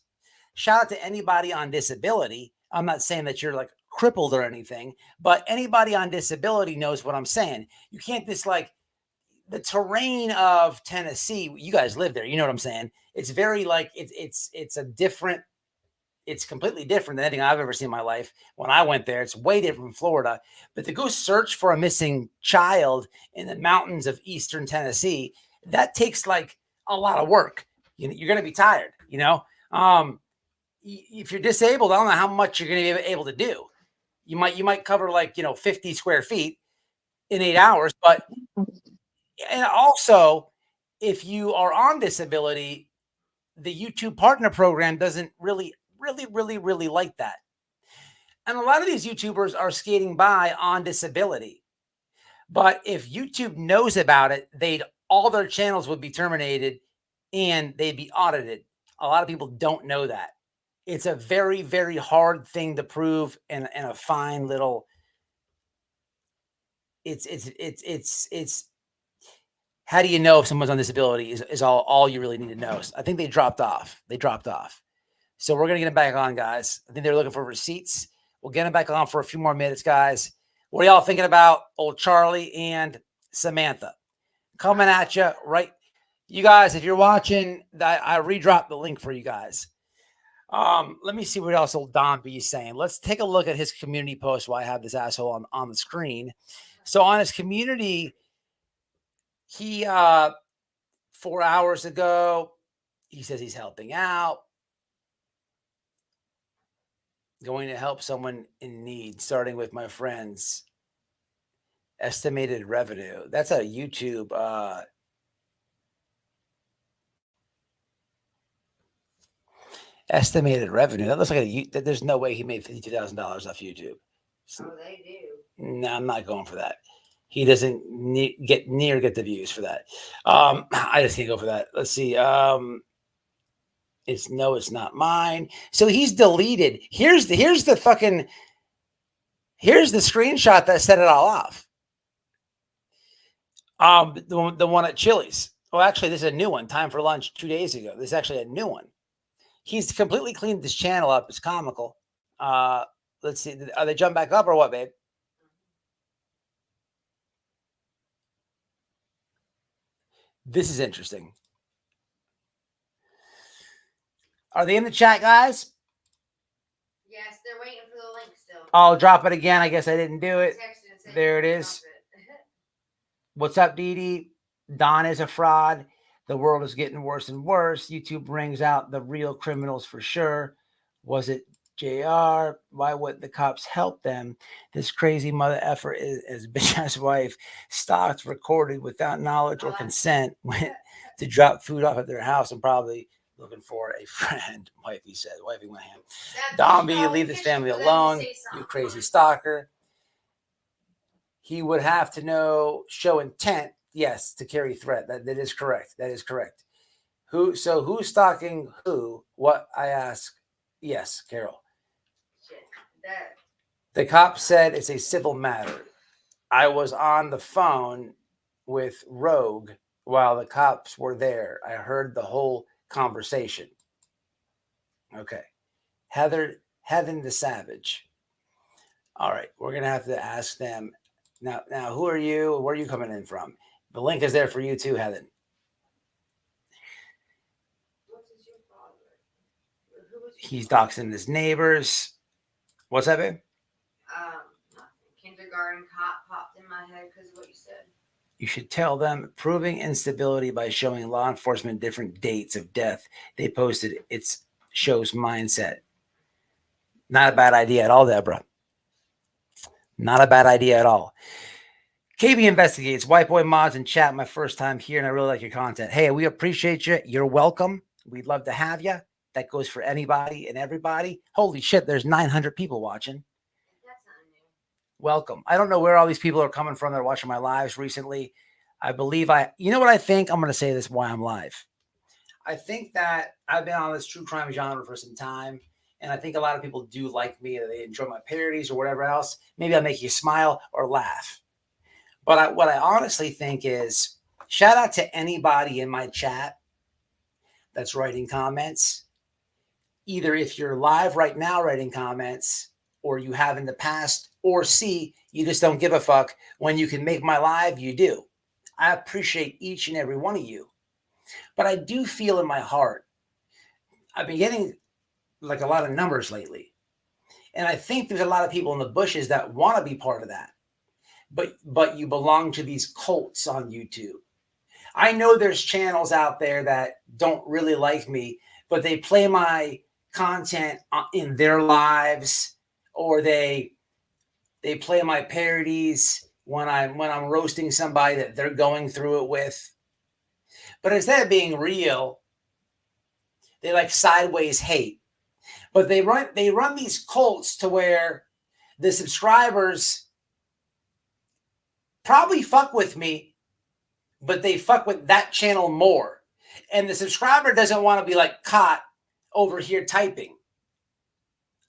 Shout out to anybody on disability. I'm not saying that you're like crippled or anything, but anybody on disability knows what I'm saying. You can't just like the terrain of Tennessee. You guys live there. You know what I'm saying? It's very like, it's a different, it's completely different than anything I've ever seen in my life. When I went there, it's way different from Florida, but to go search for a missing child in the mountains of Eastern Tennessee, that takes like a lot of work. You're going to be tired, if you're disabled, I don't know how much you're going to be able to do. You might cover like, 50 square feet in 8 hours, but and also if you are on disability, the YouTube partner program doesn't really like that. And a lot of these YouTubers are skating by on disability. But if YouTube knows about it, all their channels would be terminated and they'd be audited. A lot of people don't know that. It's a very, very hard thing to prove and a fine little. It's how do you know if someone's on disability is all you really need to know. I think they dropped off. So we're going to get them back on, guys. I think they're looking for receipts. We'll get them back on for a few more minutes, guys. What are y'all thinking about old Charlie and Samantha? Coming at you, right? You guys, if you're watching, I redropped the link for you guys. Let me see what else old Don B is saying. Let's take a look at his community post while I have this asshole on the screen. So on his community, he 4 hours ago, he says he's helping out, going to help someone in need, starting with my friends. Estimated revenue. That's a YouTube. Estimated revenue. That looks like there's no way he made $52,000 off YouTube. So, they do. No, I'm not going for that. He doesn't get the views for that. I just can't go for that. Let's see. It's not mine. So he's deleted. Here's the screenshot that set it all off. The one at Chili's. Well, actually, this is a new one. Time for lunch 2 days ago. This is actually a new one. He's completely cleaned this channel up. It's comical. Let's see. Are they jump back up or what, babe? This is interesting. Are they in the chat, guys? Yes, they're waiting for the link still. I'll drop it again. I guess I didn't do it. There it is. What's up, Dee Dee? Don is a fraud. The world is getting worse and worse. YouTube brings out the real criminals for sure. Was it JR? Why wouldn't the cops help them? This crazy mother effer is bitch-ass wife stalked, recorded without knowledge or consent, went to drop food off at their house and probably looking for a friend. Wifey said. Wifey went ham. Don B, leave this family alone. You crazy stalker. He would have to show intent, yes, to carry threat. That is correct. That is correct. Who's stalking who? What, I ask. Yes, Carol. The cop said it's a civil matter. I was on the phone with Rogue while the cops were there. I heard the whole conversation. Okay. Heathen the Savage. All right. We're going to have to ask them. Now, who are you? Where are you coming in from? The link is there for you too, Heathen. He's doxing his neighbors. What's that, babe? Kindergarten cop popped in my head because of what you said. You should tell them proving instability by showing law enforcement different dates of death. They posted it shows mindset. Not a bad idea at all, Deborah. Not a bad idea at all. KB investigates. White boy mods in chat. My first time here, and I really like your content. Hey, we appreciate you. You're welcome. We'd love to have you. That goes for anybody and everybody. Holy shit, there's 900 people watching. That's not new. Welcome. I don't know where all these people are coming from that are watching my lives recently. I believe you know what I think? I'm going to say this why I'm live. I think that I've been on this true crime genre for some time. And I think a lot of people do like me. They enjoy my parodies or whatever else. Maybe I'll make you smile or laugh. But what I honestly think is, shout out to anybody in my chat that's writing comments. Either if you're live right now writing comments, or you have in the past, or C, you just don't give a fuck. When you can make my live, you do. I appreciate each and every one of you. But I do feel in my heart, I've been getting like a lot of numbers lately. And I think there's a lot of people in the bushes that want to be part of that. But you belong to these cults on YouTube. I know there's channels out there that don't really like me, but they play my content in their lives, or they play my parodies when I'm roasting somebody that they're going through it with. But instead of being real, they like sideways hate. But they run these cults to where the subscribers probably fuck with me, but they fuck with that channel more. And the subscriber doesn't want to be like caught over here typing.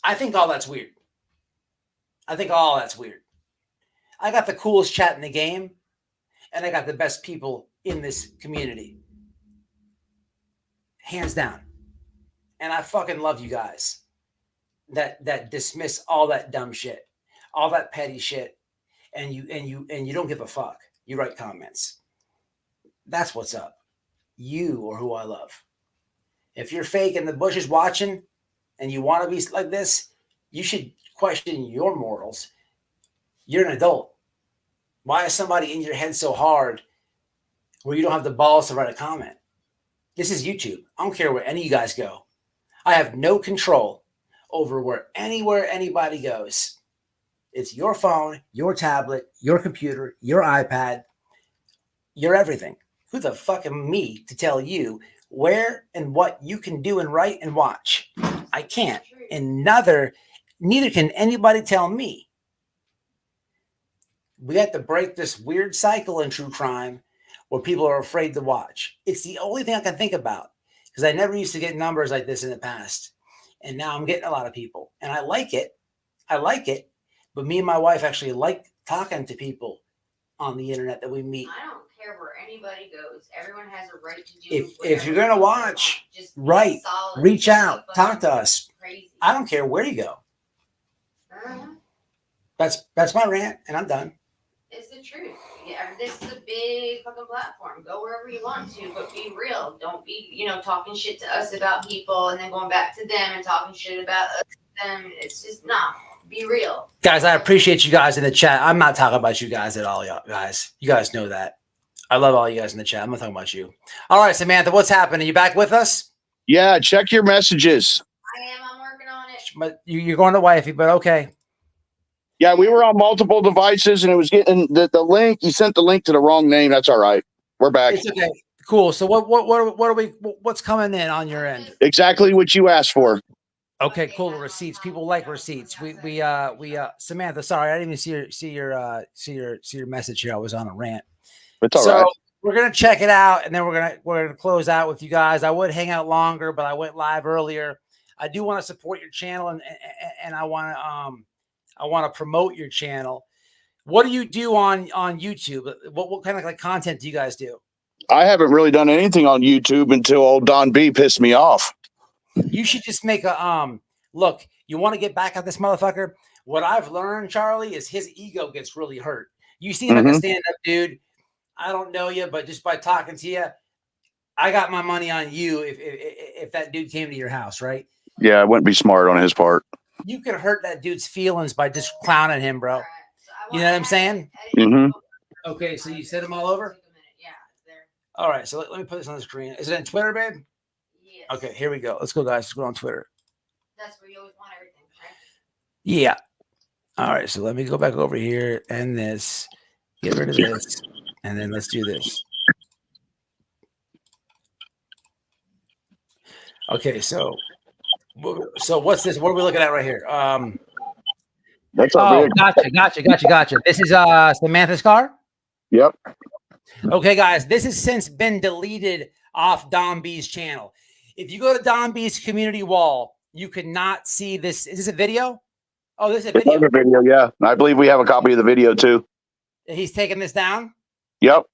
I think all that's weird. I got the coolest chat in the game, and I got the best people in this community. Hands down. And I fucking love you guys that dismiss all that dumb shit, all that petty shit, and you don't give a fuck. You write comments. That's what's up. You are who I love. If you're fake and the bush is watching and you want to be like this, you should question your morals. You're an adult. Why is somebody in your head so hard where you don't have the balls to write a comment? This is YouTube. I don't care where any of you guys go. I have no control over anywhere anybody goes. It's your phone, your tablet, your computer, your iPad, your everything. Who the fuck am me to tell you where and what you can do and write and watch? I can't. And neither can anybody tell me. We have to break this weird cycle in true crime where people are afraid to watch. It's the only thing I can think about because I never used to get numbers like this in the past. And now I'm getting a lot of people. And I like it. But me and my wife actually like talking to people on the internet that we meet. I don't care where anybody goes. Everyone has a right to do if you're going to watch, right, reach out, talk to us. Crazy. I don't care where you go. That's my rant, and I'm done. It's the truth. Yeah, this is a big fucking platform. Go wherever you want to, but be real. Don't be, talking shit to us about people and then going back to them and talking shit about us to them. It's just not. Be real. Guys, I appreciate you guys in the chat. I'm not talking about you guys at all, guys. You guys know that. I love all you guys in the chat. I'm not talking about you. All right, Samantha, what's happening? You back with us? Yeah, check your messages. I am. I'm working on it. But you're going to wifey, but okay. Yeah, we were on multiple devices, and it was getting the link. You sent the link to the wrong name. That's all right. We're back. It's okay. Cool. So what's coming in on your end? Exactly what you asked for. Okay, cool. Receipts. People like receipts. We Samantha, sorry, I didn't even see your message here. I was on a rant. It's all right. We're gonna check it out, and then we're gonna close out with you guys. I would hang out longer, but I went live earlier. I do want to support your channel, and I want to promote your channel. What do you do on YouTube? What kind of like content do you guys do? I haven't really done anything on YouTube until old Don B pissed me off. You should just make a look. You want to get back at this motherfucker? What I've learned, Charlie, is his ego gets really hurt. You seem like a stand-up dude. I don't know you, but just by talking to you, I got my money on you. If that dude came to your house, right? Yeah, it wouldn't be smart on his part. You could hurt that dude's feelings by just clowning him, bro. Right. So you know what I'm saying? Okay, so you sent them all over? Yeah, it's there. All right, so let me put this on the screen. Is it on Twitter, babe? Yes. Okay, here we go. Let's go, guys. Let's go on Twitter. That's where you always want everything, right? Yeah. All right, so let me go back over here and this. Get rid of this. And then let's do this. Okay, so what's this? What are we looking at right here? That's our big. Gotcha. This is Samantha's car? Yep. Okay, guys, this has since been deleted off Don B's channel. If you go to Don B's community wall, you cannot see this. Is this a video? Oh, this is a video. It's a video, yeah. I believe we have a copy of the video too. He's taking this down? Yep.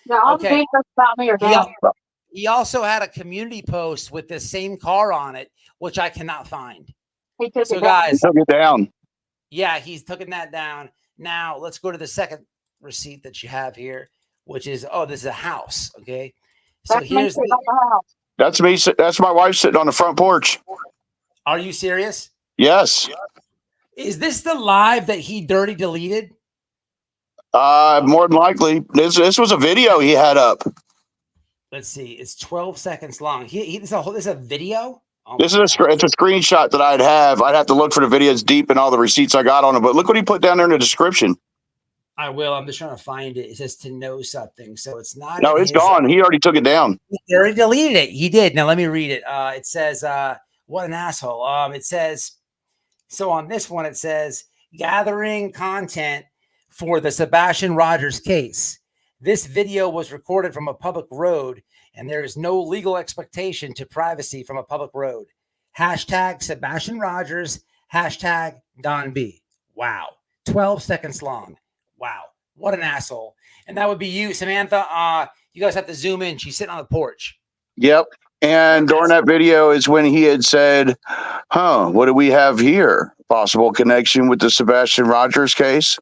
Yeah, all the videos about me are down. He also had a community post with this same car on it, which I cannot find. He took So, it down. guys, He took it down. yeah, he's taking that down. Now, let's go to the second receipt that you have here, which is, this is a house, okay? So That's me here's sitting on the house. That's me. That's my wife sitting on the front porch. Are you serious? Yes. Is this the live that he dirty deleted? More than likely. This was a video he had up. Let's see. It's 12 seconds long. This is a video? Oh, It's a screenshot that I'd have to look for the videos deep and all the receipts I got on it. But look what he put down there in the description. I will. I'm just trying to find it. It says to know something. So it's not. No, it's gone. He already took it down. He already deleted it. He did. Now let me read it. It says, what an asshole. It says, so on this one, it says gathering content for the Sebastian Rogers case. This video was recorded from a public road, and there is no legal expectation to privacy from a public road. Hashtag Sebastian Rogers, hashtag Don B. Wow. 12 seconds long. Wow. What an asshole. And that would be you, Samantha. You guys have to zoom in. She's sitting on the porch. Yep. And during that video is when he had said, what do we have here? Possible connection with the Sebastian Rogers case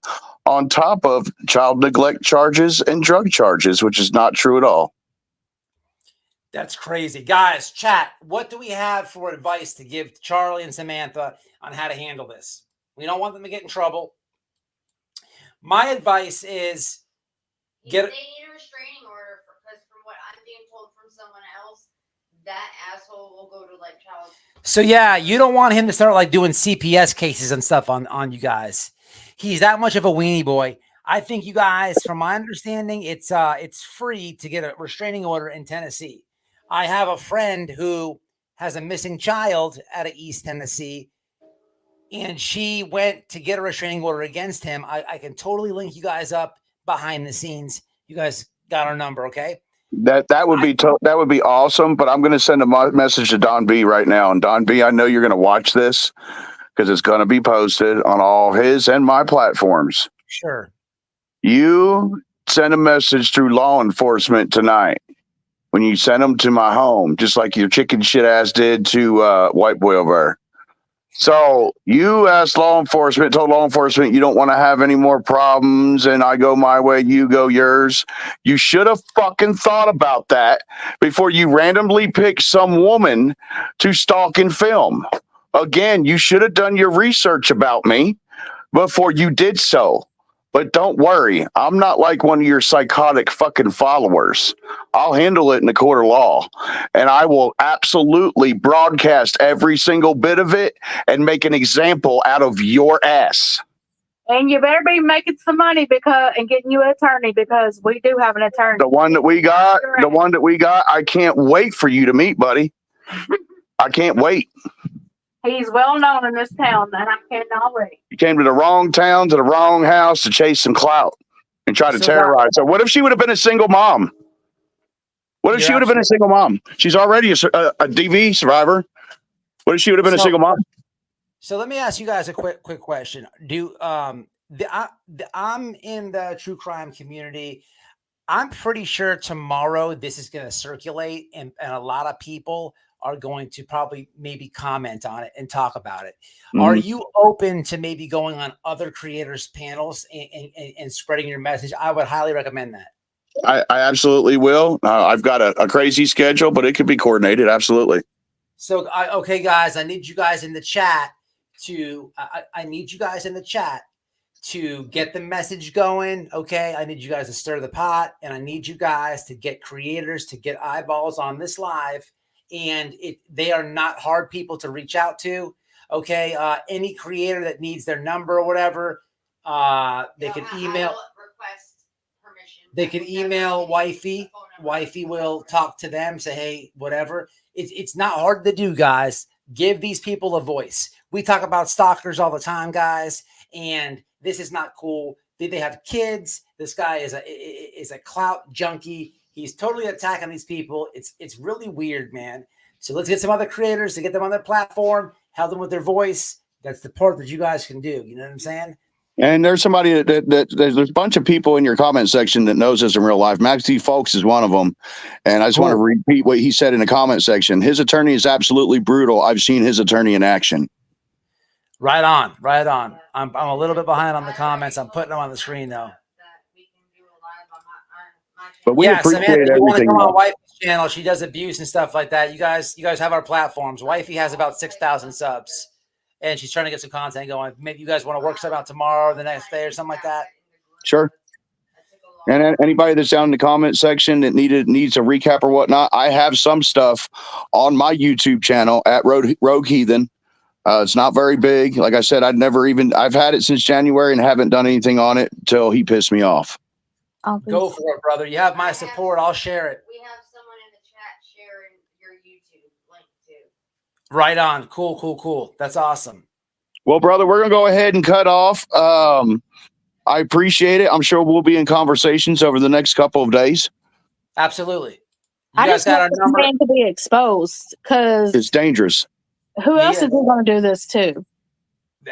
on top of child neglect charges and drug charges, which is not true at all. That's crazy. Guys, chat, what do we have for advice to give to Charlie and Samantha on how to handle this? We don't want them to get in trouble. My advice is They need a restraining order because from what I'm being told from someone else, that asshole will go to like child. So yeah, you don't want him to start like doing CPS cases and stuff on you guys. He's that much of a weenie boy. I think you guys, from my understanding, it's free to get a restraining order in Tennessee. I have a friend who has a missing child out of East Tennessee, and she went to get a restraining order against him. I can totally link you guys up behind the scenes. You guys got our number, okay? That would be awesome. But I'm going to send a message to Don B right now. And Don B, I know you're going to watch this because it's going to be posted on all his and my platforms. Sure. You send a message through law enforcement tonight when you send them to my home, just like your chicken shit ass did to White Boy over there. So you asked law enforcement, told law enforcement you don't want to have any more problems, and I go my way, you go yours. You should have fucking thought about that before you randomly pick some woman to stalk and film. Again, you should have done your research about me before you did so. But don't worry, I'm not like one of your psychotic fucking followers. I'll handle it in the court of law. And I will absolutely broadcast every single bit of it and make an example out of your ass. And you better be making some money and getting you an attorney because we do have an attorney. The one that we got, I can't wait for you to meet, buddy. I can't wait. He's well known in this town, and I cannot wait. You came to the wrong town, to the wrong house to chase some clout and try to terrorize her. What if she would have been a single mom? What if she would have been a single mom? She's already a DV survivor. What if she would have been a single mom? So let me ask you guys a quick question. I'm in the true crime community. I'm pretty sure tomorrow this is going to circulate, and a lot of people are going to probably maybe comment on it and talk about it. Mm-hmm. Are you open to maybe going on other creators' panels and spreading your message? I would highly recommend that. I absolutely will. I've got a crazy schedule, but it could be coordinated. Absolutely. So, okay, guys, I need you guys in the chat to get the message going. Okay. I need you guys to stir the pot, and I need you guys to get creators to get eyeballs on this live. And they are not hard people to reach out to. Okay. Any creator that needs their number or whatever, they can email. They can email Wifey. Wifey will talk to them, say, hey, whatever. It's not hard to do, guys. Give these people a voice. We talk about stalkers all the time, guys, and this is not cool. They have kids. This guy is a clout junkie. He's totally attacking these people. It's really weird, man. So let's get some other creators to get them on their platform, help them with their voice. That's the part that you guys can do. You know what I'm saying? And there's somebody there's a bunch of people in your comment section that knows us in real life. Max D. Folks is one of them. And I just want to repeat what he said in the comment section. His attorney is absolutely brutal. I've seen his attorney in action. Right on. Right on. I'm a little bit behind on the comments. I'm putting them on the screen, though. But we appreciate everything. You want to come on Wifey's channel. She does abuse and stuff like that. You guys have our platforms. Wifey has about 6,000 subs, and she's trying to get some content going. Maybe you guys want to work something out tomorrow or the next day or something like that. Sure. And anybody that's down in the comment section that needs a recap or whatnot, I have some stuff on my YouTube channel at Rogue Heathen. It's not very big. Like I said, I've had it since January and haven't done anything on it until he pissed me off. Go for it, brother. You have my support. I'll share it. We have someone in the chat sharing your YouTube link too. Right on. Cool. That's awesome. Well, brother, we're going to go ahead and cut off. I appreciate it. I'm sure we'll be in conversations over the next couple of days. Absolutely. I just want this man to be exposed because it's dangerous. Who else is going to do this too?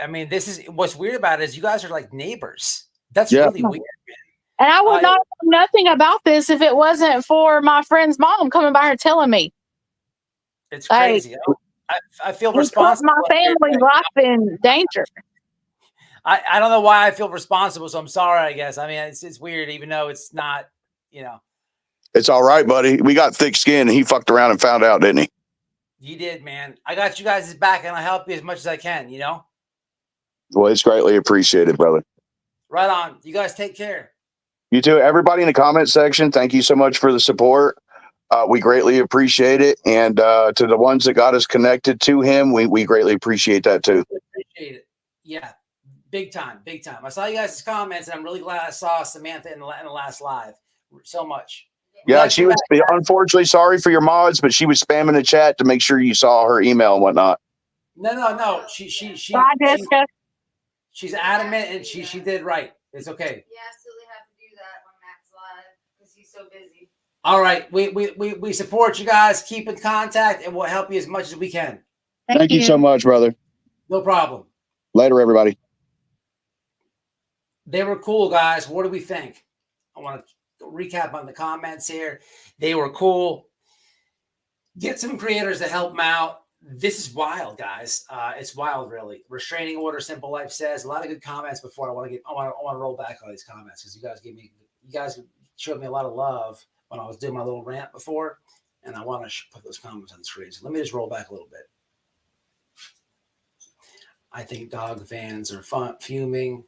I mean, this is what's weird about it is you guys are like neighbors. That's really weird, man. And I would not know nothing about this if it wasn't for my friend's mom coming by here telling me. It's crazy. I feel responsible. My family's life in danger. I don't know why I feel responsible, so I'm sorry, I guess. I mean, it's weird, even though it's not, It's all right, buddy. We got thick skin, and he fucked around and found out, didn't he? You did, man. I got you guys' back, and I'll help you as much as I can, Well, it's greatly appreciated, brother. Right on. You guys take care. You too. Everybody in the comment section, thank you so much for the support. We greatly appreciate it. And to the ones that got us connected to him, we greatly appreciate that too. Appreciate it. Yeah. Big time. Big time. I saw you guys' comments, and I'm really glad I saw Samantha in the last live so much. Yeah, she was unfortunately sorry for your mods, but she was spamming the chat to make sure you saw her email and whatnot. No. She's adamant, and she did right. It's okay. You absolutely have to do that when Matt's live because he's so busy. All right, we support you guys. Keep in contact, and we'll help you as much as we can. Thank you so much, brother. No problem. Later, everybody. They were cool, guys. What do we think? I want to recap on the comments here. They were cool. Get some creators to help them out. This is wild, guys. It's wild, really. Restraining order, Simple Life says. A lot of good comments before. I want to roll back on these comments because you guys showed me a lot of love when I was doing my little rant before, and I want to put those comments on the screen. So let me just roll back a little bit. I think dog fans are fuming.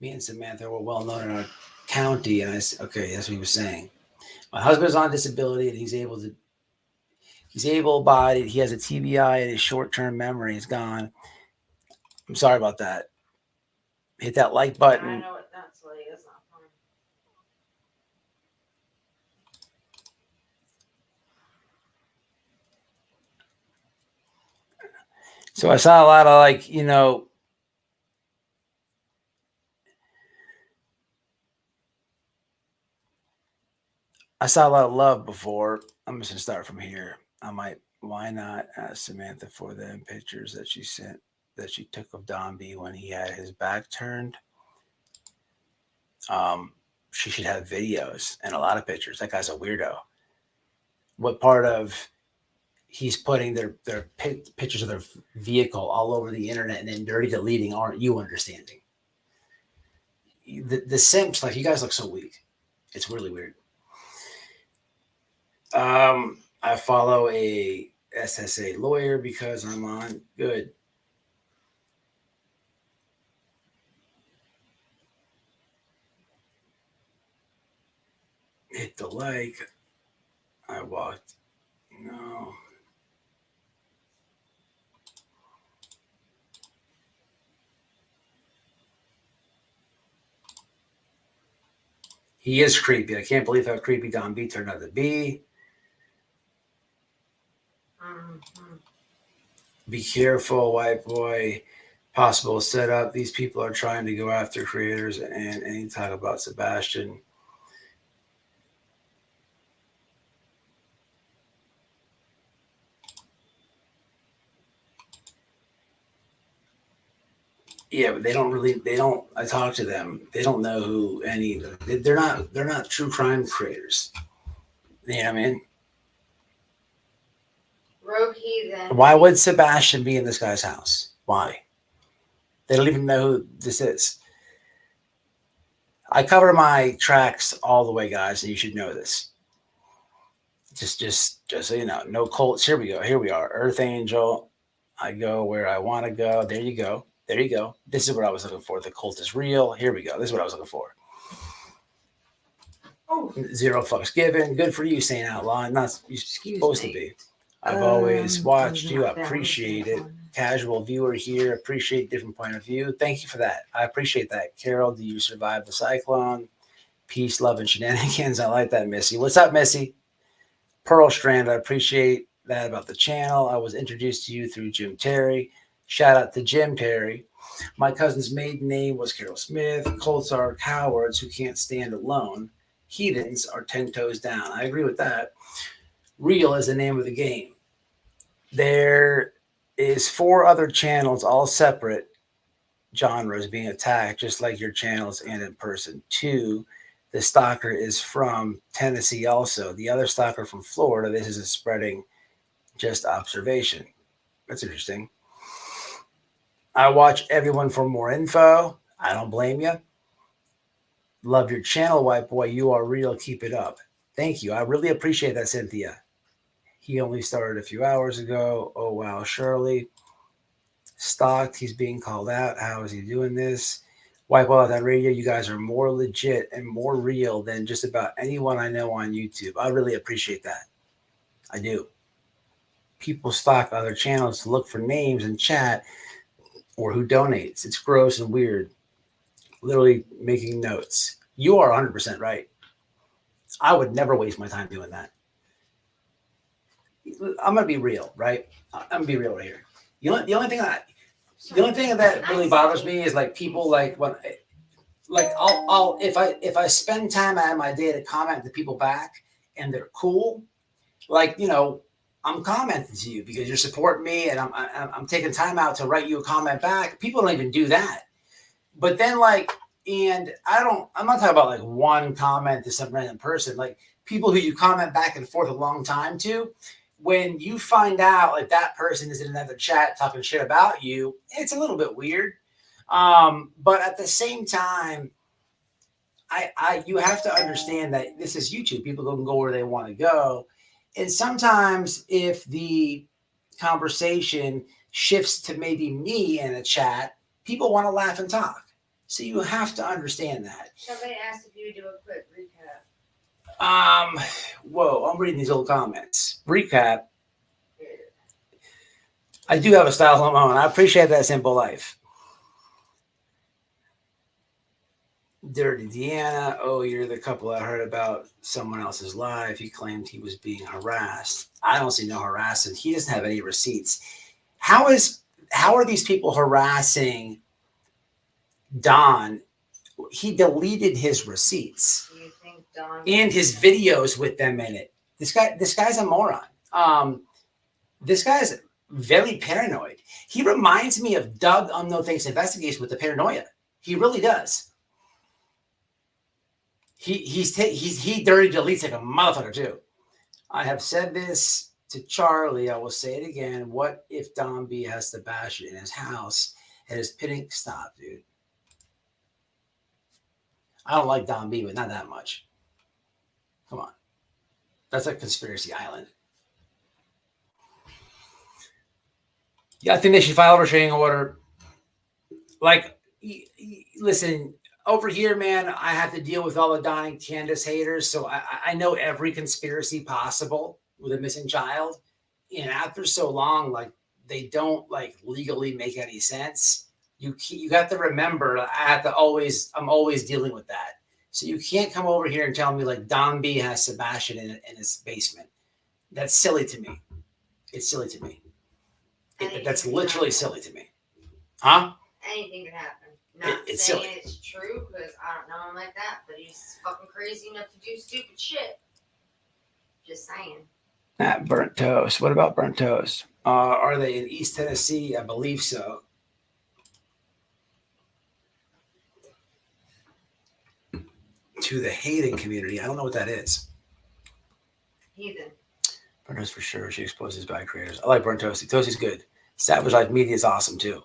Me and Samantha were well known in our county, and okay, that's what he was saying. My husband's on disability, and he's able-bodied. He has a TBI, and his short-term memory is gone. I'm sorry about that. Hit that like button. I know what that's like. That's not fun. So I saw a lot of I saw a lot of love before. I'm just going to start from here. Why not ask Samantha for them pictures that she took of Don B when he had his back turned? She should have videos and a lot of pictures. That guy's a weirdo. What part of he's putting their pictures of their vehicle all over the internet and then dirty deleting aren't you understanding? The simps, you guys look so weak. It's really weird. I follow a SSA lawyer because I'm on good. Hit the like. I walked. No. He is creepy. I can't believe how creepy Don B turned out to be. Be careful, white boy. Possible setup. These people are trying to go after creators and he talk about Sebastian. Yeah, but I talk to them. They don't know who they're not true crime creators. You know what I mean? Rogue heathen. Why would Sebastian be in this guy's house? Why? They don't even know who this is. I cover my tracks all the way, guys, and you should know this. Just so you know, no cults. Here we go. Here we are. Earth Angel. I go where I want to go. There you go. There you go. This is what I was looking for. The cult is real. Here we go. This is what I was looking for. Oh. 0 fucks given. Good for you, Saint Outlaw. Not you're supposed to be. I've always watched you. I appreciate it. Casual viewer here. Appreciate different point of view. Thank you for that. I appreciate that. Carol, do you survive the cyclone? Peace, love, and shenanigans. I like that, Missy. What's up, Missy? Pearl Strand, I appreciate that about the channel. I was introduced to you through Jim Terry. Shout out to Jim Terry. My cousin's maiden name was Carol Smith. Colts are cowards who can't stand alone. Heathens are 10 toes down. I agree with that. Real is the name of the game. There is 4 other channels, all separate genres, being attacked, just like your channels and in person. 2, the stalker is from Tennessee also. The other stalker from Florida. This is a spreading just observation. That's interesting. I watch everyone for more info. I don't blame you. Love your channel, white boy. You are real. Keep it up. Thank you. I really appreciate that, Cynthia. He only started a few hours ago. Oh, wow. Shirley. Stalked. He's being called out. How is he doing this? Wipe Out That Radio. You guys are more legit and more real than just about anyone I know on YouTube. I really appreciate that. I do. People stalk other channels to look for names and chat or who donates. It's gross and weird. Literally making notes. You are 100% right. I would never waste my time doing that. I'm gonna be real, right? I'm gonna be real right here. The only thing that really bothers me is like people like when like I'll if I spend time out of my day to comment to people back and they're cool, like I'm commenting to you because you're supporting me and I'm taking time out to write you a comment back. People don't even do that. But then and I'm not talking about like one comment to some random person, like people who you comment back and forth a long time to. When you find out like that person is in another chat talking shit about you, it's a little bit weird. But at the same time, you have to understand that this is YouTube. People can go where they want to go. And sometimes if the conversation shifts to maybe me in a chat, people want to laugh and talk. So you have to understand that. Somebody asked if you would do a quick recap. Whoa, I'm reading these old comments. Recap. I do have a style of my own. I appreciate that simple life. Dirty Deanna. Oh, you're the couple I heard about someone else's live. He claimed he was being harassed. I don't see no harassment. He doesn't have any receipts. How are these people harassing Don? He deleted his receipts and his videos with them in it. This guy's a moron. This guy's very paranoid. He reminds me of Doug Unknown Things Investigates with the paranoia. He really does. He dirty deletes like a motherfucker too. I have said this to Charlie. I will say it again. What if Don B has to bash it in his house and his pitting? Stop, dude. I don't like Don B, but not that much. Come on. That's like Conspiracy Island. Yeah, I think they should file a restraining order. Like, listen, over here, man, I have to deal with all the Donnie Candace haters. So I know every conspiracy possible with a missing child. And after so long, like, they don't like legally make any sense. You got to remember, I'm always dealing with that. So you can't come over here and tell me like Don B has Sebastian in his basement. That's silly to me. It's silly to me. That's literally silly to me. Huh? Anything could happen. Not It's saying silly. it's true because I don't know him like that, but he's fucking crazy enough to do stupid shit. Just saying. Burnt toast. What about burnt toast? Are they in East Tennessee? I believe so. To the Hayden community. I don't know what that is. Heathen. Burnt toast for sure. She exposes bad creators. I like burnt toasty. Toasty's good. Savage Life Media is awesome too.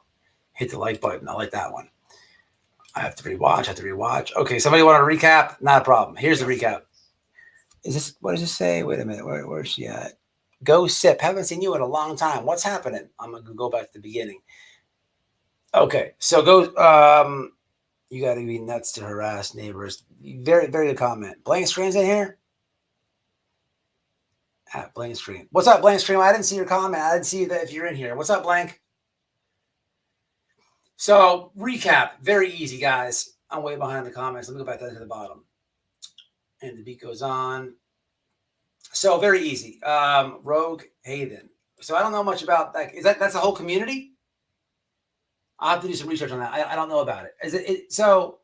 Hit the like button. I like that one. I have to rewatch. Okay, somebody want to recap? Not a problem. Here's the recap. What does this say? Wait a minute. Where's she at? Go Sip. Haven't seen you in a long time. What's happening? I'm going to go back to the beginning. Okay, so go. You got to be nuts to harass neighbors. Very, very good comment. Blank Screen's in here? At Blank Screen. What's up, Blank Screen? I didn't see your comment. I didn't see that if you're in here. What's up, Blank? So, recap. Very easy, guys. I'm way behind the comments. Let me go back down to the bottom. And the beat goes on. So, very easy. Rogue Hayden. So, I don't know much about that. That's a whole community? I'll have to do some research on that. I don't know about it. So,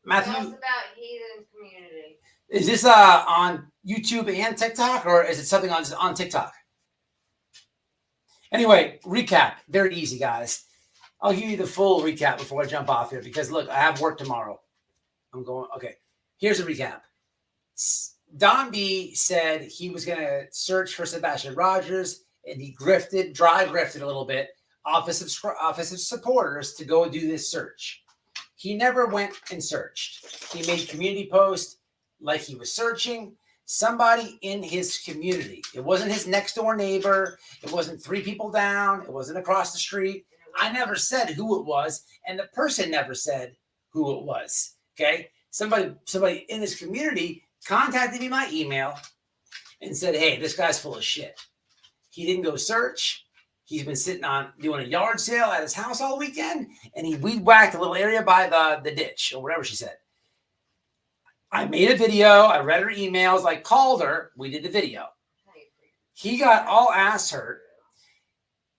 Matthew. Tell us about Heathen's community. Is this on YouTube and TikTok, or is it something on TikTok? Anyway, recap. Very easy, guys. I'll give you the full recap before I jump off here because, look, I have work tomorrow. Okay, here's a recap. Don B said he was going to search for Sebastian Rogers, and he dry grifted a little bit off of supporters to go do this search. He never went and searched. He made community posts like he was searching somebody in his community. It wasn't his next door neighbor. It wasn't 3 people down. It wasn't across the street. I never said who it was, and the person never said who it was. Okay. Somebody in this community contacted me my email and said, hey, this guy's full of shit. He didn't go search. He's been sitting on doing a yard sale at his house all weekend, and he weed whacked a little area by the ditch or whatever she said. I made a video. I read her emails. I called her. We did the video. He got all ass hurt.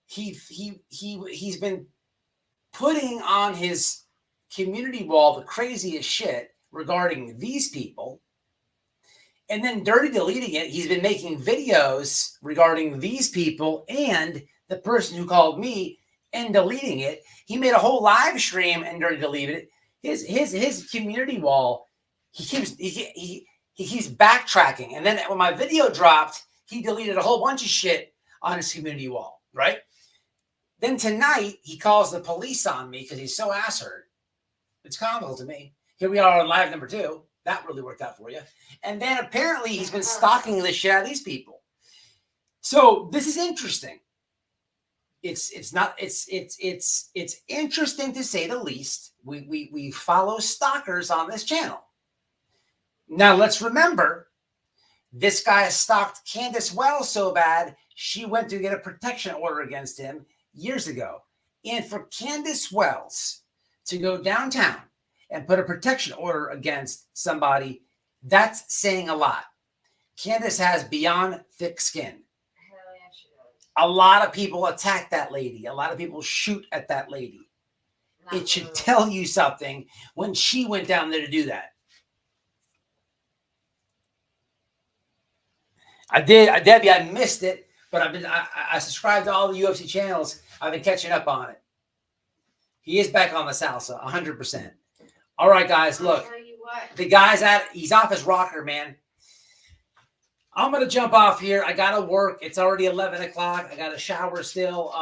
He's been putting on his community wall the craziest shit regarding these people, and then dirty deleting it. He's been making videos regarding these people and the person who called me and deleting it. He made a whole live stream and dirty deleted it. His community wall. He keeps backtracking, and then when my video dropped, he deleted a whole bunch of shit on his community wall. Right. Then tonight he calls the police on me because he's so ass hurt. It's comical to me. Here we are on live number 2. That really worked out for you. And then apparently he's been stalking the shit out of these people. So this is interesting. It's interesting to say the least. We follow stalkers on this channel. Now let's remember, this guy stalked Candace Wells so bad she went to get a protection order against him years ago. And for Candace Wells to go downtown and put a protection order against somebody, that's saying a lot. Candace has beyond thick skin. Hell yeah, she does. A lot of people attack that lady. A lot of people shoot at that lady. It should tell you something when she went down there to do that. Debbie, I missed it, but I subscribed to all the UFC channels. I've been catching up on it. He is back on the salsa, 100%. All right, guys, look. The guy's he's off his rocker, man. I'm going to jump off here. I got to work. It's already 11 o'clock. I got to shower still.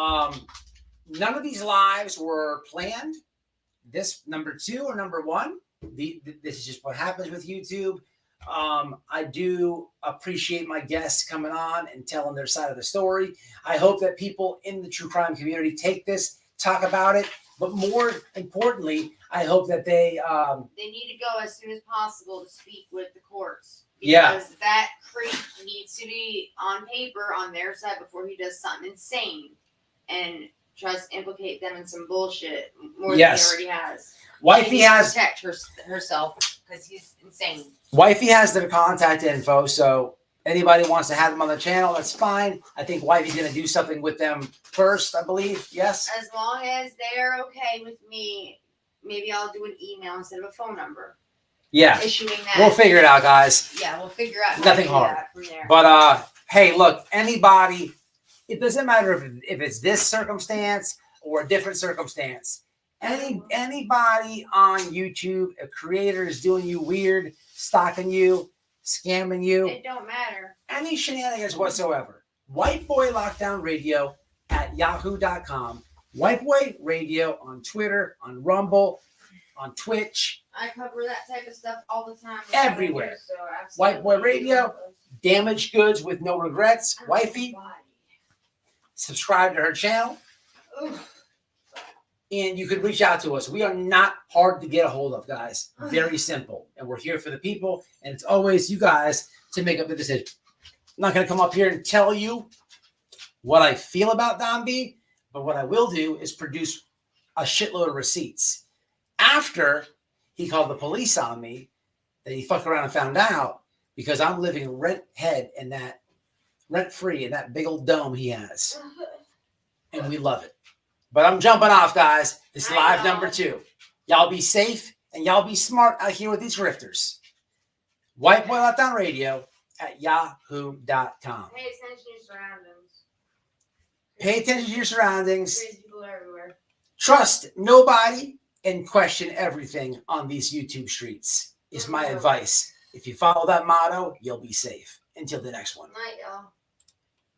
None of these lives were planned. This number 2 or number 1. This is just what happens with YouTube. I do appreciate my guests coming on and telling their side of the story. I hope that people in the true crime community take this, talk about it, but more importantly, I hope that they need to go as soon as possible to speak with the courts. Yeah. Because that creep needs to be on paper on their side before he does something insane and tries to implicate them in some bullshit more than he already has. Wifey has to protect herself because he's insane. Wifey has their contact info, so anybody wants to have them on the channel, that's fine. I think Wifey's going to do something with them first, I believe. Yes? As long as they're okay with me, maybe I'll do an email instead of a phone number. Yeah. Issuing that. We'll figure it out, guys. Yeah, we'll figure out. Nothing hard. From there. But, hey, look, anybody, it doesn't matter if it's this circumstance or a different circumstance. Anybody on YouTube, a creator is doing you weird, stalking you, scamming you. It don't matter. Any shenanigans whatsoever. White Boy Lockdown Radio at yahoo.com. White Boy Radio on Twitter, on Rumble, on Twitch. I cover that type of stuff all the time. Everywhere. So White Boy Radio, damaged goods with no regrets. Wifey, subscribe to her channel. Oof. And you can reach out to us. We are not hard to get a hold of, guys. Very simple. And we're here for the people. And it's always you guys to make up the decision. I'm not going to come up here and tell you what I feel about Don B, but what I will do is produce a shitload of receipts. After he called the police on me, that he fucked around and found out, because I'm living rent-free in that big old dome he has. And we love it. But I'm jumping off, guys. This is live number 2. Y'all be safe and y'all be smart out here with these grifters. White Boy Lockdown Radio at yahoo.com. Pay attention to your surroundings. Pay attention to your surroundings. Crazy people everywhere. Trust nobody and question everything on these YouTube streets is my advice. If you follow that motto, you'll be safe. Until the next one. Night, y'all.